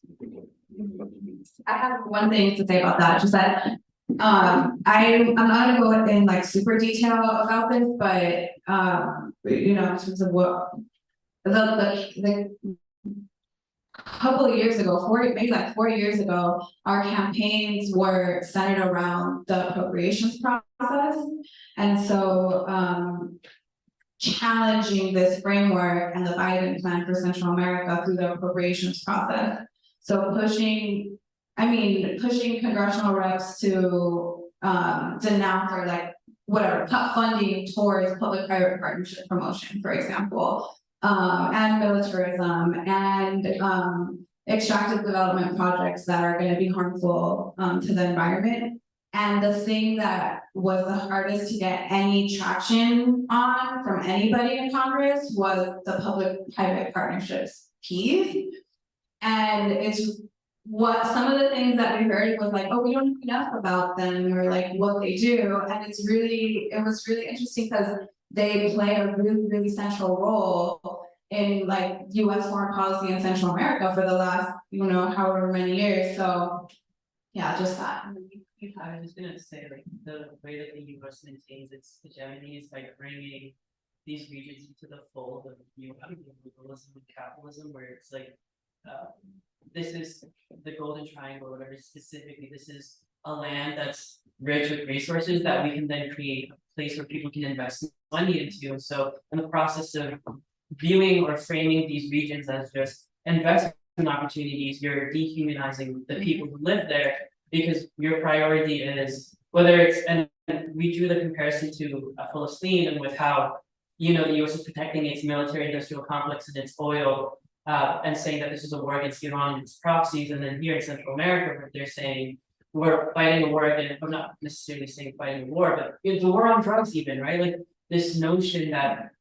I have one thing to say about that, just that I'm not gonna go in like super detail about this, but you know, in terms of what the couple of years ago, maybe like 4 years ago, our campaigns were centered around the appropriations process, and so challenging this framework and the Biden plan for Central America through the appropriations process. So pushing congressional reps to denounce or like whatever, cut funding towards public-private partnership promotion, for example, and militarism and extractive development projects that are going to be harmful to the environment. And the thing that was the hardest to get any traction on from anybody in Congress was the public-private partnerships piece. And it's what some of the things that we heard was like, oh, we don't know enough about them or like what they do. And it was really interesting because they play a really central role in like US foreign policy in Central America for the last, you know, however many years. So yeah, just that. I was just gonna say, like, the way that the US maintains its hegemony is by bringing these regions into the fold of liberalism and capitalism, where it's like, this is the Golden Triangle, or whatever, specifically, this is a land that's rich with resources that we can then create a place where people can invest money into. And so in the process of viewing or framing these regions as just investment opportunities, you're dehumanizing the people who live there, because your priority is, whether it's, and we drew the comparison to Palestine and with how, you know, the US is protecting its military industrial complex and its oil, and saying that this is a war against Iran and its proxies. And then here in Central America, where they're saying we're fighting a war against, I'm not necessarily saying fighting a war, but it's a war on drugs even, right? Like this notion that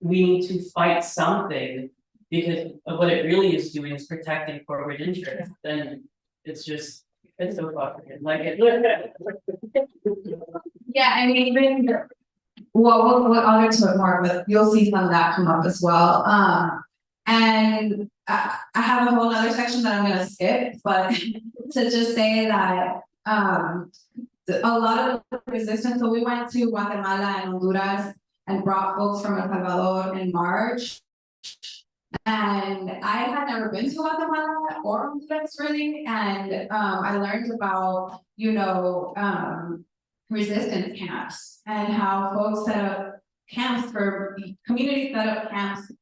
we need to fight something because of what it really is doing is protecting corporate interests. Then it's just, it's so fucking like it. Yeah, I mean, even well, I'll get to it more, but you'll see some of that come up as well. And I have a whole other section that I'm gonna skip, but to just say that a lot of the resistance. So we went to Guatemala and Honduras and brought folks from El Salvador in March. And I had never been to Guatemala or Honduras really, and I learned about, you know, resistance camps and how folks set up camps for communities set up camps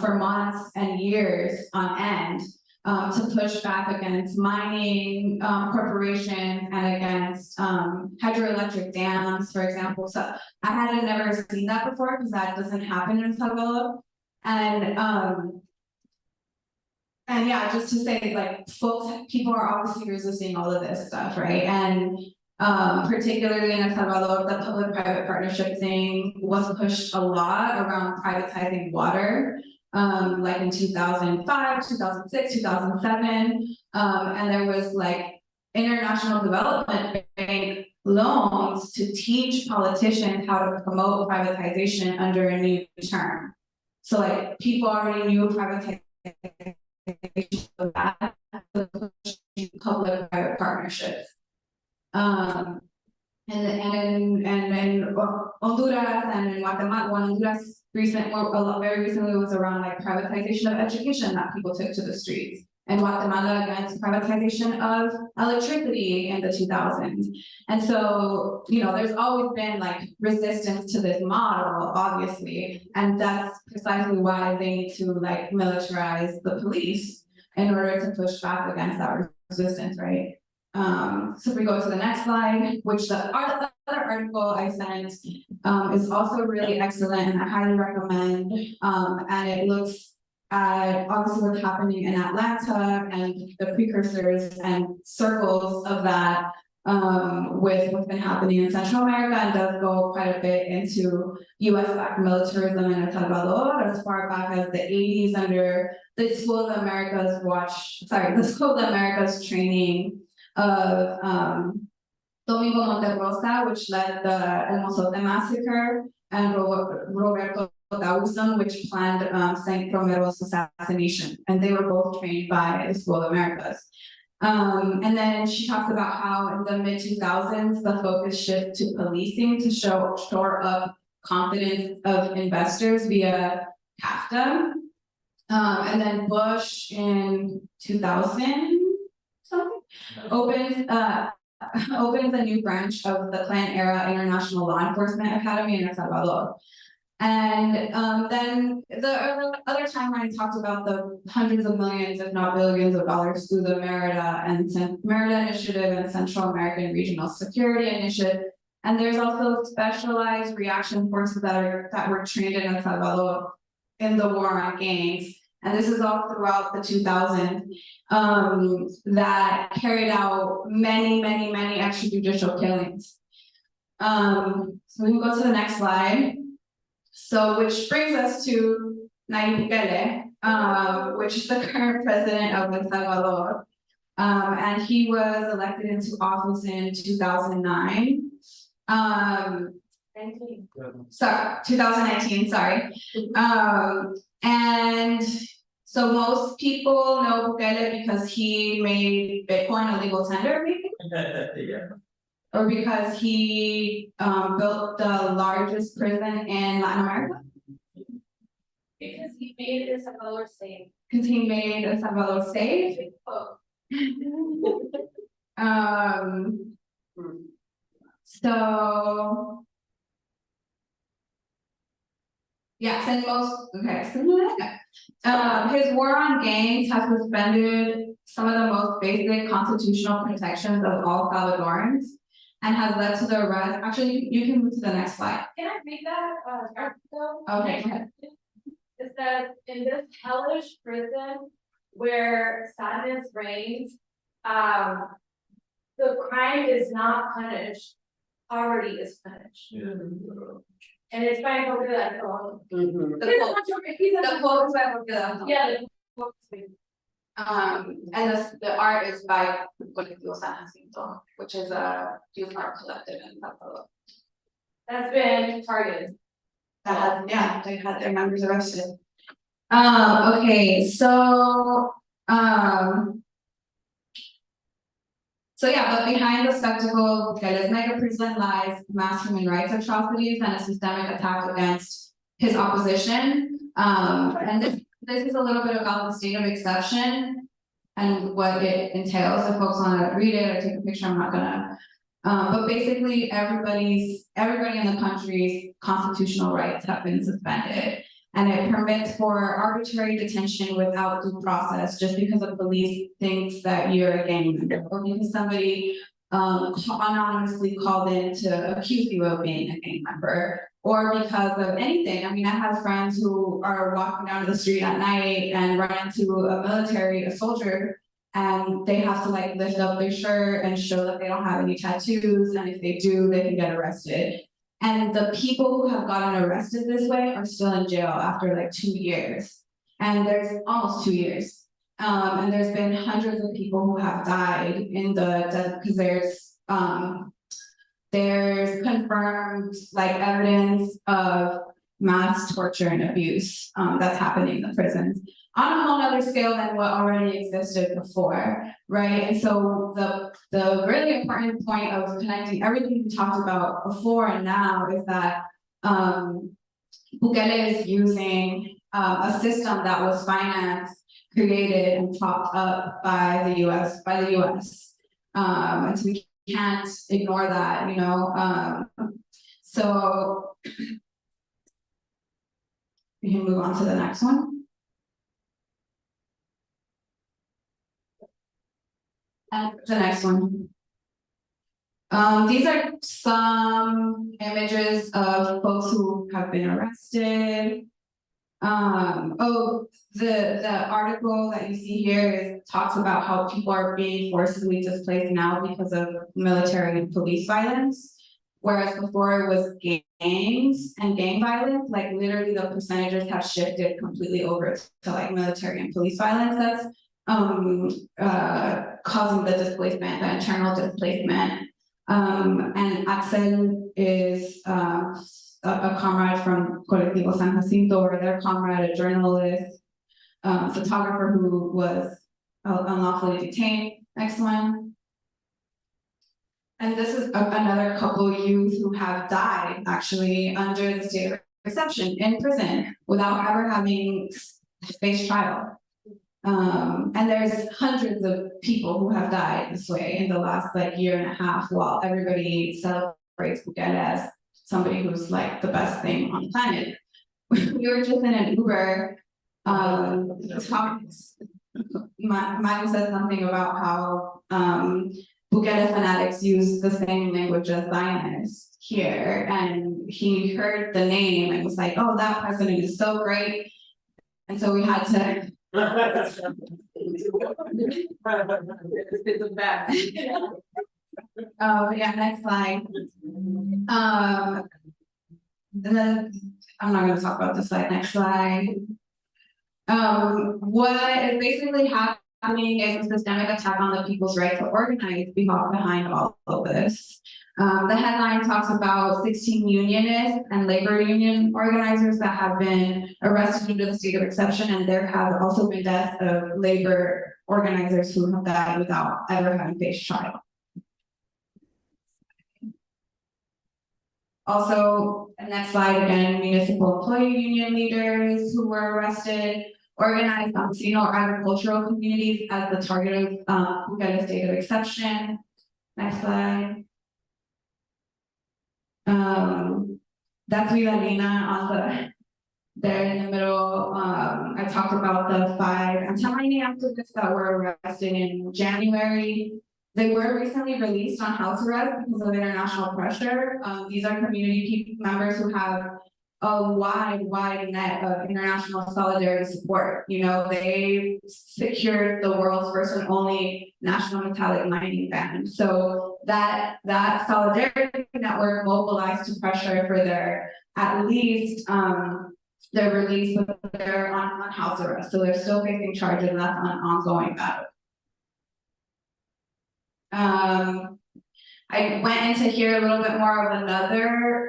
for months and years on end to push back against mining corporations and against hydroelectric dams, for example. So I had never seen that before because that doesn't happen in Salvador. And yeah, just to say, like, people are obviously resisting all of this stuff, right? And particularly in El Salvador, the public-private partnership thing was pushed a lot around privatizing water, like in 2005, 2006, 2007. And there was like International Development Bank loans to teach politicians how to promote privatization under a new term. So like people already knew privatization of that, public-private partnerships. And in Honduras and in Guatemala, Honduras very recently was around like privatization of education that people took to the streets. And Guatemala against privatization of electricity in the 2000s. And so, you know, there's always been like resistance to this model, obviously, and that's precisely why they need to like militarize the police in order to push back against that resistance, right? So if we go to the next slide, which the other article I sent is also really excellent and I highly recommend. And it looks at obviously what's happening in Atlanta and the precursors and circles of that with what's been happening in Central America, and does go quite a bit into US-backed militarism in El Salvador as far back as the 80s under the School of America's the School of America's training of Domingo Monterrosa, which led the El Mozote massacre, and Roberto Tauzon, which planned Saint Romero's assassination, and they were both trained by the School of Americas. And then she talks about how in the mid-2000s, the focus shifted to policing to shore up confidence of investors via CAFTA. And then Bush in 2000 something opens a new branch of the Klan-era International Law Enforcement Academy in El Salvador. And then the other timeline talked about the hundreds of millions, if not billions of dollars through the Merida Initiative and Central American Regional Security Initiative. And there's also specialized reaction forces that were trained in El Salvador in the war on gangs. And this is all throughout the 2000s that carried out many extrajudicial killings. So we can go to the next slide. So which brings us to Nayib Bukele, which is the current president of El Salvador. And he was elected into office in 2009. 2019, sorry. And so most people know Bukele because he made Bitcoin a legal tender, maybe? Yeah. Or because he built the largest prison in Latin America? Because he made El Salvador safe. Because he made El Salvador safe? So yes, and his war on gangs has suspended some of the most basic constitutional protections of all Salvadorans and has led to the arrest. Actually, you can move to the next slide. Can I read that article? Okay, go ahead. It says, in this hellish prison where sadness reigns, the crime is not punished, poverty is punished. And it's by that quote. The quote is by Bukele. Yeah. And the art is by Colectivo San Jacinto, which is a youth art collective in Salvador. That's been targeted. They had their members arrested. Okay, so but behind the spectacle of Bukele's mega prison lies mass human rights atrocities and a systemic attack against his opposition. And this is a little bit about the state of exception and what it entails. If folks want to read it or take a picture, I'm not gonna. But basically, everybody in the country's constitutional rights have been suspended. And it permits for arbitrary detention without due process, just because the police thinks that you're a gang member, or because somebody anonymously called in to accuse you of being a gang member, or because of anything. I mean, I have friends who are walking down the street at night and run into a soldier, and they have to like lift up their shirt and show that they don't have any tattoos, and if they do, they can get arrested. And the people who have gotten arrested this way are still in jail after like 2 years. And there's almost 2 years. And there's been hundreds of people who have died in because there's confirmed like evidence of mass torture and abuse that's happening in the prisons on a whole other scale than what already existed before, right? And so the really important point of connecting everything we talked about before and now is that Bukele is using a system that was financed, created, and propped up by the US. And so we can't ignore that, you know. So we can move on to the next one. And the next one. These are some images of folks who have been arrested. The article that you see here talks about how people are being forcibly displaced now because of military and police violence, whereas before it was gangs and gang violence. Like literally the percentages have shifted completely over to like military and police violence that's causing the displacement, the internal displacement. And Axel is a comrade from Colectivo San Jacinto, or their comrade, a journalist, photographer who was unlawfully detained. Next one. And this is another couple of youth who have died actually under the state of exception in prison without ever having faced trial. And there's hundreds of people who have died this way in the last like year and a half, while everybody celebrates Bukele as somebody who's like the best thing on the planet. We were just in an Uber, Manu said something about how Bukele fanatics use the same language as Zionists here, and he heard the name and was like, oh, that president is so great. And so we had to yeah, next slide. Then I'm not going to talk about this slide. Next slide. What is basically happening is a systemic attack on the people's right to organize behind all of this. The headline talks about 16 unionists and labor union organizers that have been arrested under the state of exception, and there have also been deaths of labor organizers who have died without ever having faced trial. Also, next slide again, municipal employee union leaders who were arrested, organized campesino or agricultural communities as the target of Bukele's state of exception. Next slide. That's Vidalina on there in the middle. I talked about the 5 anti-mining activists that were arrested in January. They were recently released on house arrest because of international pressure. These are community members who have a wide net of international solidarity support. You know, they secured the world's first and only national metallic mining ban. So that solidarity network mobilized to pressure for their, at least, their release, but they're on house arrest. So they're still facing charges, and that's an ongoing battle. I went into here a little bit more of another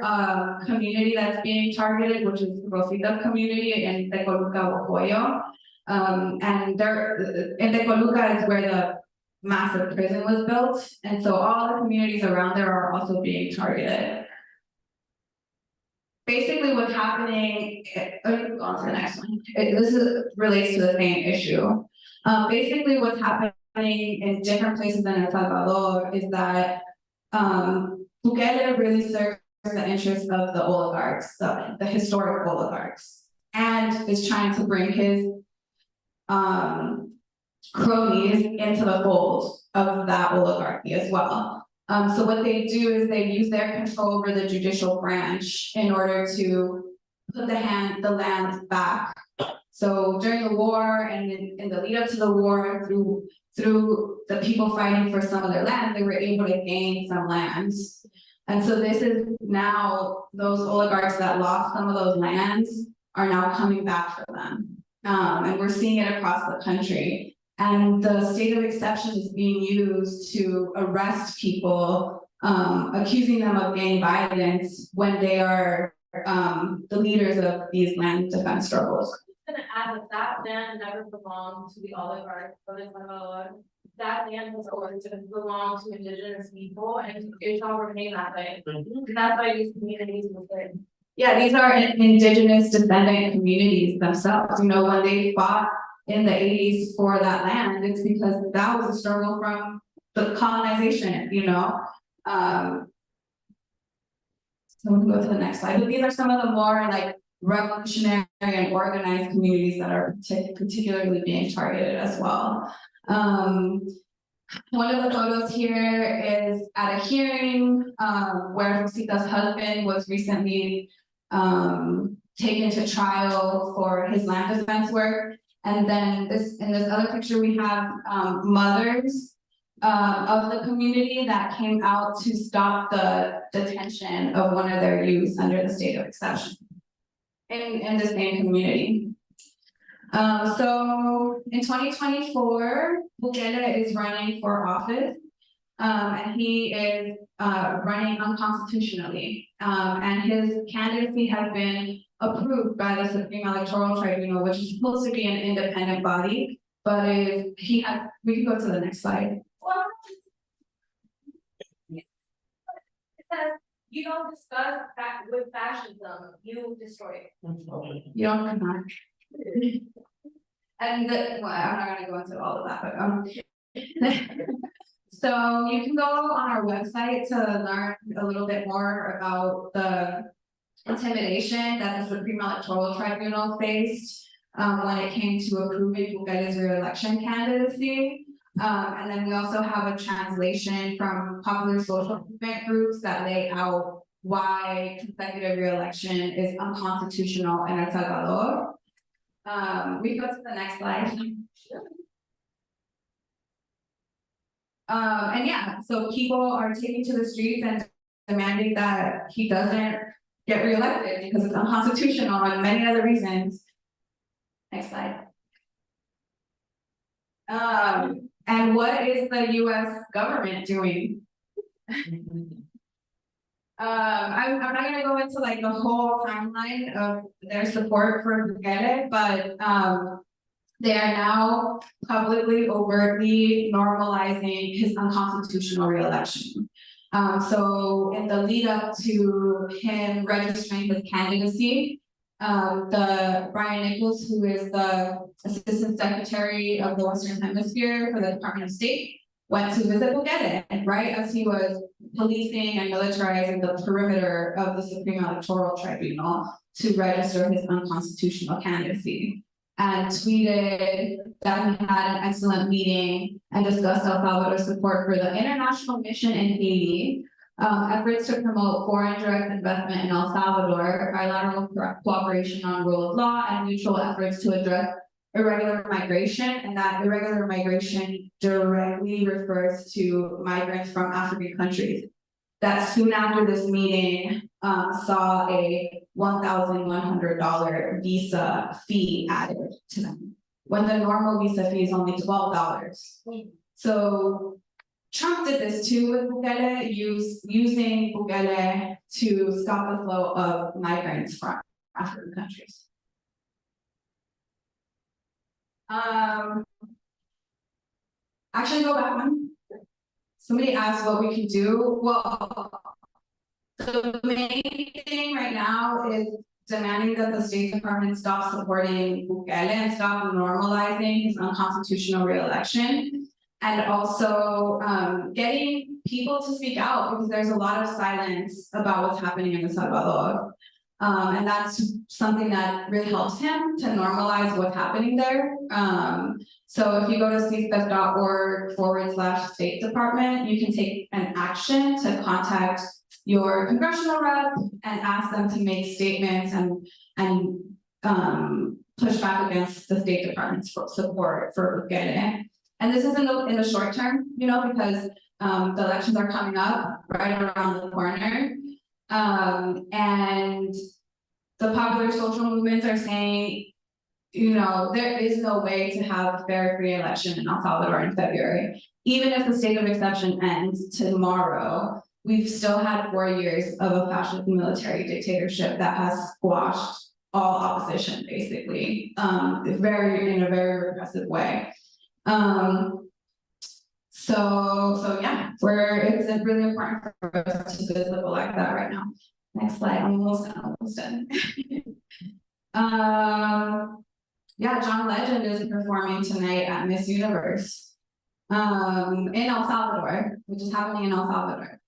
community that's being targeted, which is the Rosita community in Tecoluca, Ocoyo. And they're in Tecoluca is where the massive prison was built, and so all the communities around there are also being targeted. Basically, what's happening, on to the next one. This relates to the same issue. Basically, what's happening in different places in El Salvador is that Bukele really serves the interests of the oligarchs, the historic oligarchs. and is trying to bring his cronies into the fold of that oligarchy as well. So what they do is they use their control over the judicial branch in order to put the land back. So during the war and in the lead up to the war, through the people fighting for some of their land, they were able to gain some lands. And so this is now those oligarchs that lost some of those lands are now coming back for them. And we're seeing it across the country. And the state of exception is being used to arrest people, accusing them of gang violence when they are the leaders of these land defense struggles. I'm gonna add that land never belonged to the oligarchs of El Salvador. That land has always belonged to indigenous people, and it shall remain that way. That's why these communities were there. Yeah, these are indigenous descendant communities themselves. You know, when they fought in the 80s for that land, it's because that was a struggle from the colonization, you know. So we'll go to the next slide. But these are some of the more like revolutionary and organized communities that are particularly being targeted as well. One of the photos here is at a hearing where Rosita's husband was recently taken to trial for his land defense work. And then in this other picture, we have mothers of the community that came out to stop the detention of one of their youths under the state of exception in the same community. So in 2024, Bukele is running for office, and he is running unconstitutionally. And his candidacy has been approved by the Supreme Electoral Tribunal, which is supposed to be an independent body, but we can go to the next slide. It says you don't discuss that with fascism, you destroy it. You don't come on. And well, I'm not gonna go into all of that, but so you can go on our website to learn a little bit more about the intimidation that the Supreme Electoral Tribunal faced when it came to approving Bukele's re-election candidacy. And then we also have a translation from popular social movement groups that lay out why consecutive re-election is unconstitutional in El Salvador. We go to the next slide. And yeah, so people are taking to the streets and demanding that he doesn't get reelected because it's unconstitutional and many other reasons. Next slide. And what is the US government doing? I'm not gonna go into like the whole timeline of their support for Bukele, but they are now publicly, overtly normalizing his unconstitutional re-election. So in the lead up to him registering his candidacy, Brian Nichols, who is the Assistant Secretary of the Western Hemisphere for the Department of State, went to visit Bukele, right as he was policing and militarizing the perimeter of the Supreme Electoral Tribunal to register his unconstitutional candidacy, and tweeted that he had an excellent meeting and discussed El Salvador's support for the international mission in Haiti, efforts to promote foreign direct investment in El Salvador, bilateral cooperation on rule of law, and mutual efforts to address irregular migration, and that irregular migration directly refers to migrants from African countries. That soon after this meeting, saw a $1,100 visa fee added to them, when the normal visa fee is only $12. So Trump did this too with Bukele, using Bukele to stop the flow of migrants from African countries. Actually, go back one. Somebody asked what we can do. Well, the main thing right now is demanding that the State Department stop supporting Bukele and stop normalizing his unconstitutional re-election, and also getting people to speak out, because there's a lot of silence about what's happening in El Salvador. And that's something that really helps him to normalize what's happening there. So if you go to cspec.org/State Department, you can take an action to contact your congressional rep and ask them to make statements and push back against the State Department's support for Bukele. And this is in the short term, you know, because the elections are coming up right around the corner. And the popular social movements are saying, you know, there is no way to have a fair, free election in El Salvador in February. Even if the state of exception ends tomorrow, we've still had 4 years of a fascist military dictatorship that has squashed all opposition, basically, in a very repressive way. So yeah, it's really important for us to visible like that right now. Next slide, I'm almost done. Yeah, John Legend is performing tonight at Miss Universe in El Salvador, which is happening in El Salvador.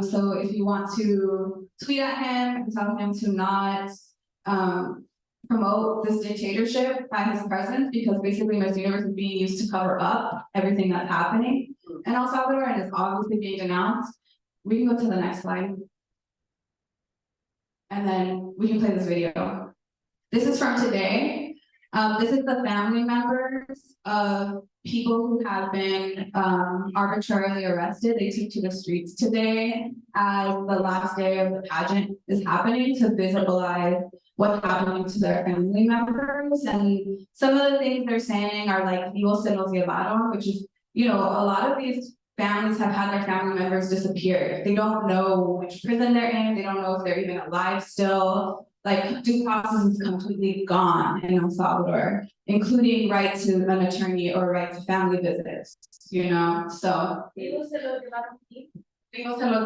So if you want to tweet at him and tell him to not promote this dictatorship at his presence, because basically Miss Universe is being used to cover up everything that's happening in El Salvador and is obviously being denounced. We can go to the next slide. And then we can play this video. This is from today. This is the family members of people who have been arbitrarily arrested. They took to the streets today as the last day of the pageant is happening to visibilize what's happening to their family members. And some of the things they're saying are like, "Vivos se los llevaron," which is, you know, a lot of these families have had their family members disappear. They don't know which prison they're in. They don't know if they're even alive still. Like, due process is completely gone in El Salvador, including right to an attorney or right to family visits, you know, so. Vivos se los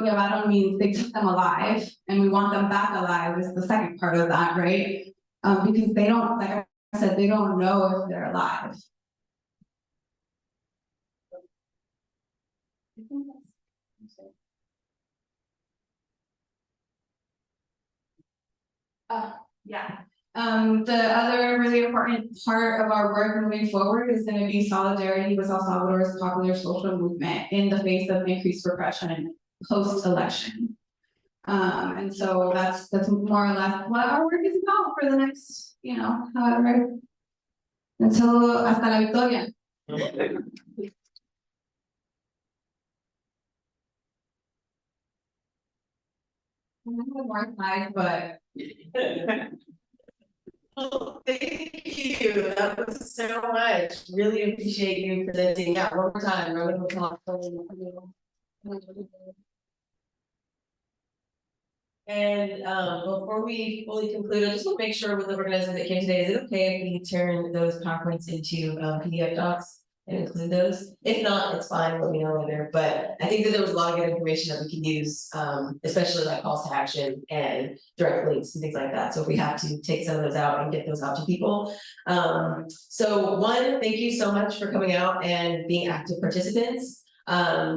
llevaron means they took them alive, and we want them back alive is the second part of that, right? Because they don't, like I said, they don't know if they're alive. Yeah. The other really important part of our work moving forward is going to be solidarity with El Salvador's popular social movement in the face of increased repression post-election. And so that's more or less what our work is about for the next, you know, however, until hasta la victoria. I have more slides, but. Oh, thank you. That was so much. Really appreciate you presenting. Yeah, one more time. And before we fully conclude, I just want to make sure with the organizers that came today, is it okay if we turn those PowerPoints into PDF docs and include those? If not, it's fine, let me know later. But I think that there was a lot of good information that we can use, especially like calls to action and direct links and things like that. So if we have to take some of those out and get those out to people. So one, thank you so much for coming out and being active participants.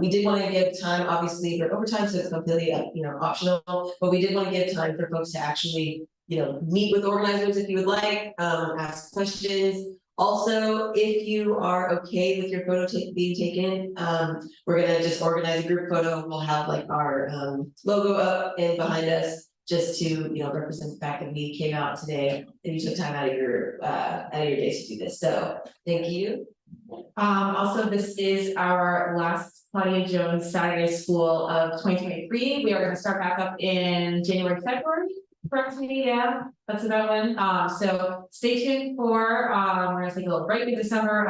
We did want to give time, obviously, for overtime, so it's completely, you know, optional, but we did want to give time for folks to actually, you know, meet with organizers if you would like, ask questions. Also, if you are okay with your photo being taken, we're gonna just organize a group photo. We'll have like our logo up and behind us, just to, you know, represent the fact that we came out today and you took time out of your days to do this. So thank you. Also, this is our last Claudia Jones Saturday School of 2023. We are going to start back up in January, February. Correct me, yeah, that's about when. So stay tuned for, we're going to take a little break in December,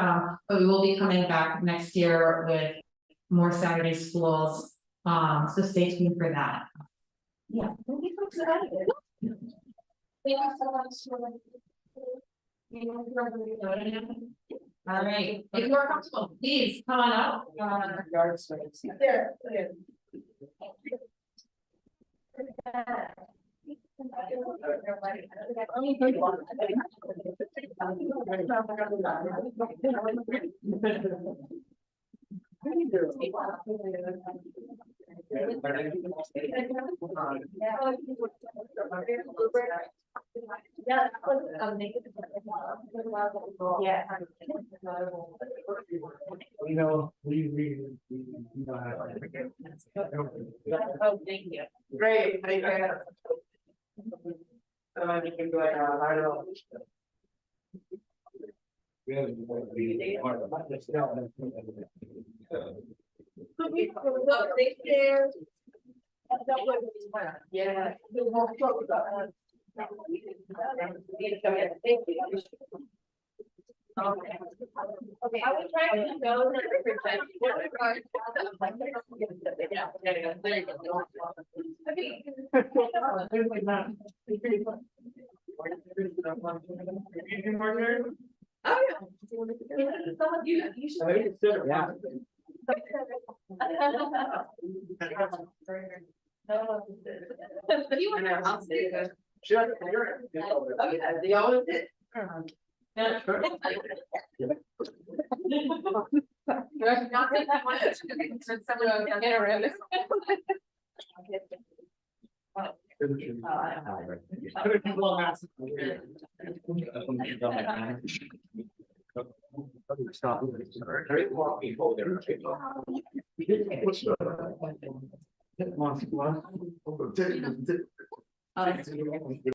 but we will be coming back next year with more Saturday schools. So stay tuned for that. Yeah, thank you for that. Thank you so much. All right, if you're comfortable, please come on up. Yard space. There. Yeah. Yeah. You know, we know how to. Oh, thank you. Great, thank you. You can go ahead, I don't know. Thank you. Yeah. Okay, I was trying to go. There you go. Oh, yeah. You should. Yeah. You want to house it? Sure. Oh, yeah, they always did. Not take that one, so someone will get around it. Stop. Very more people there. Come on.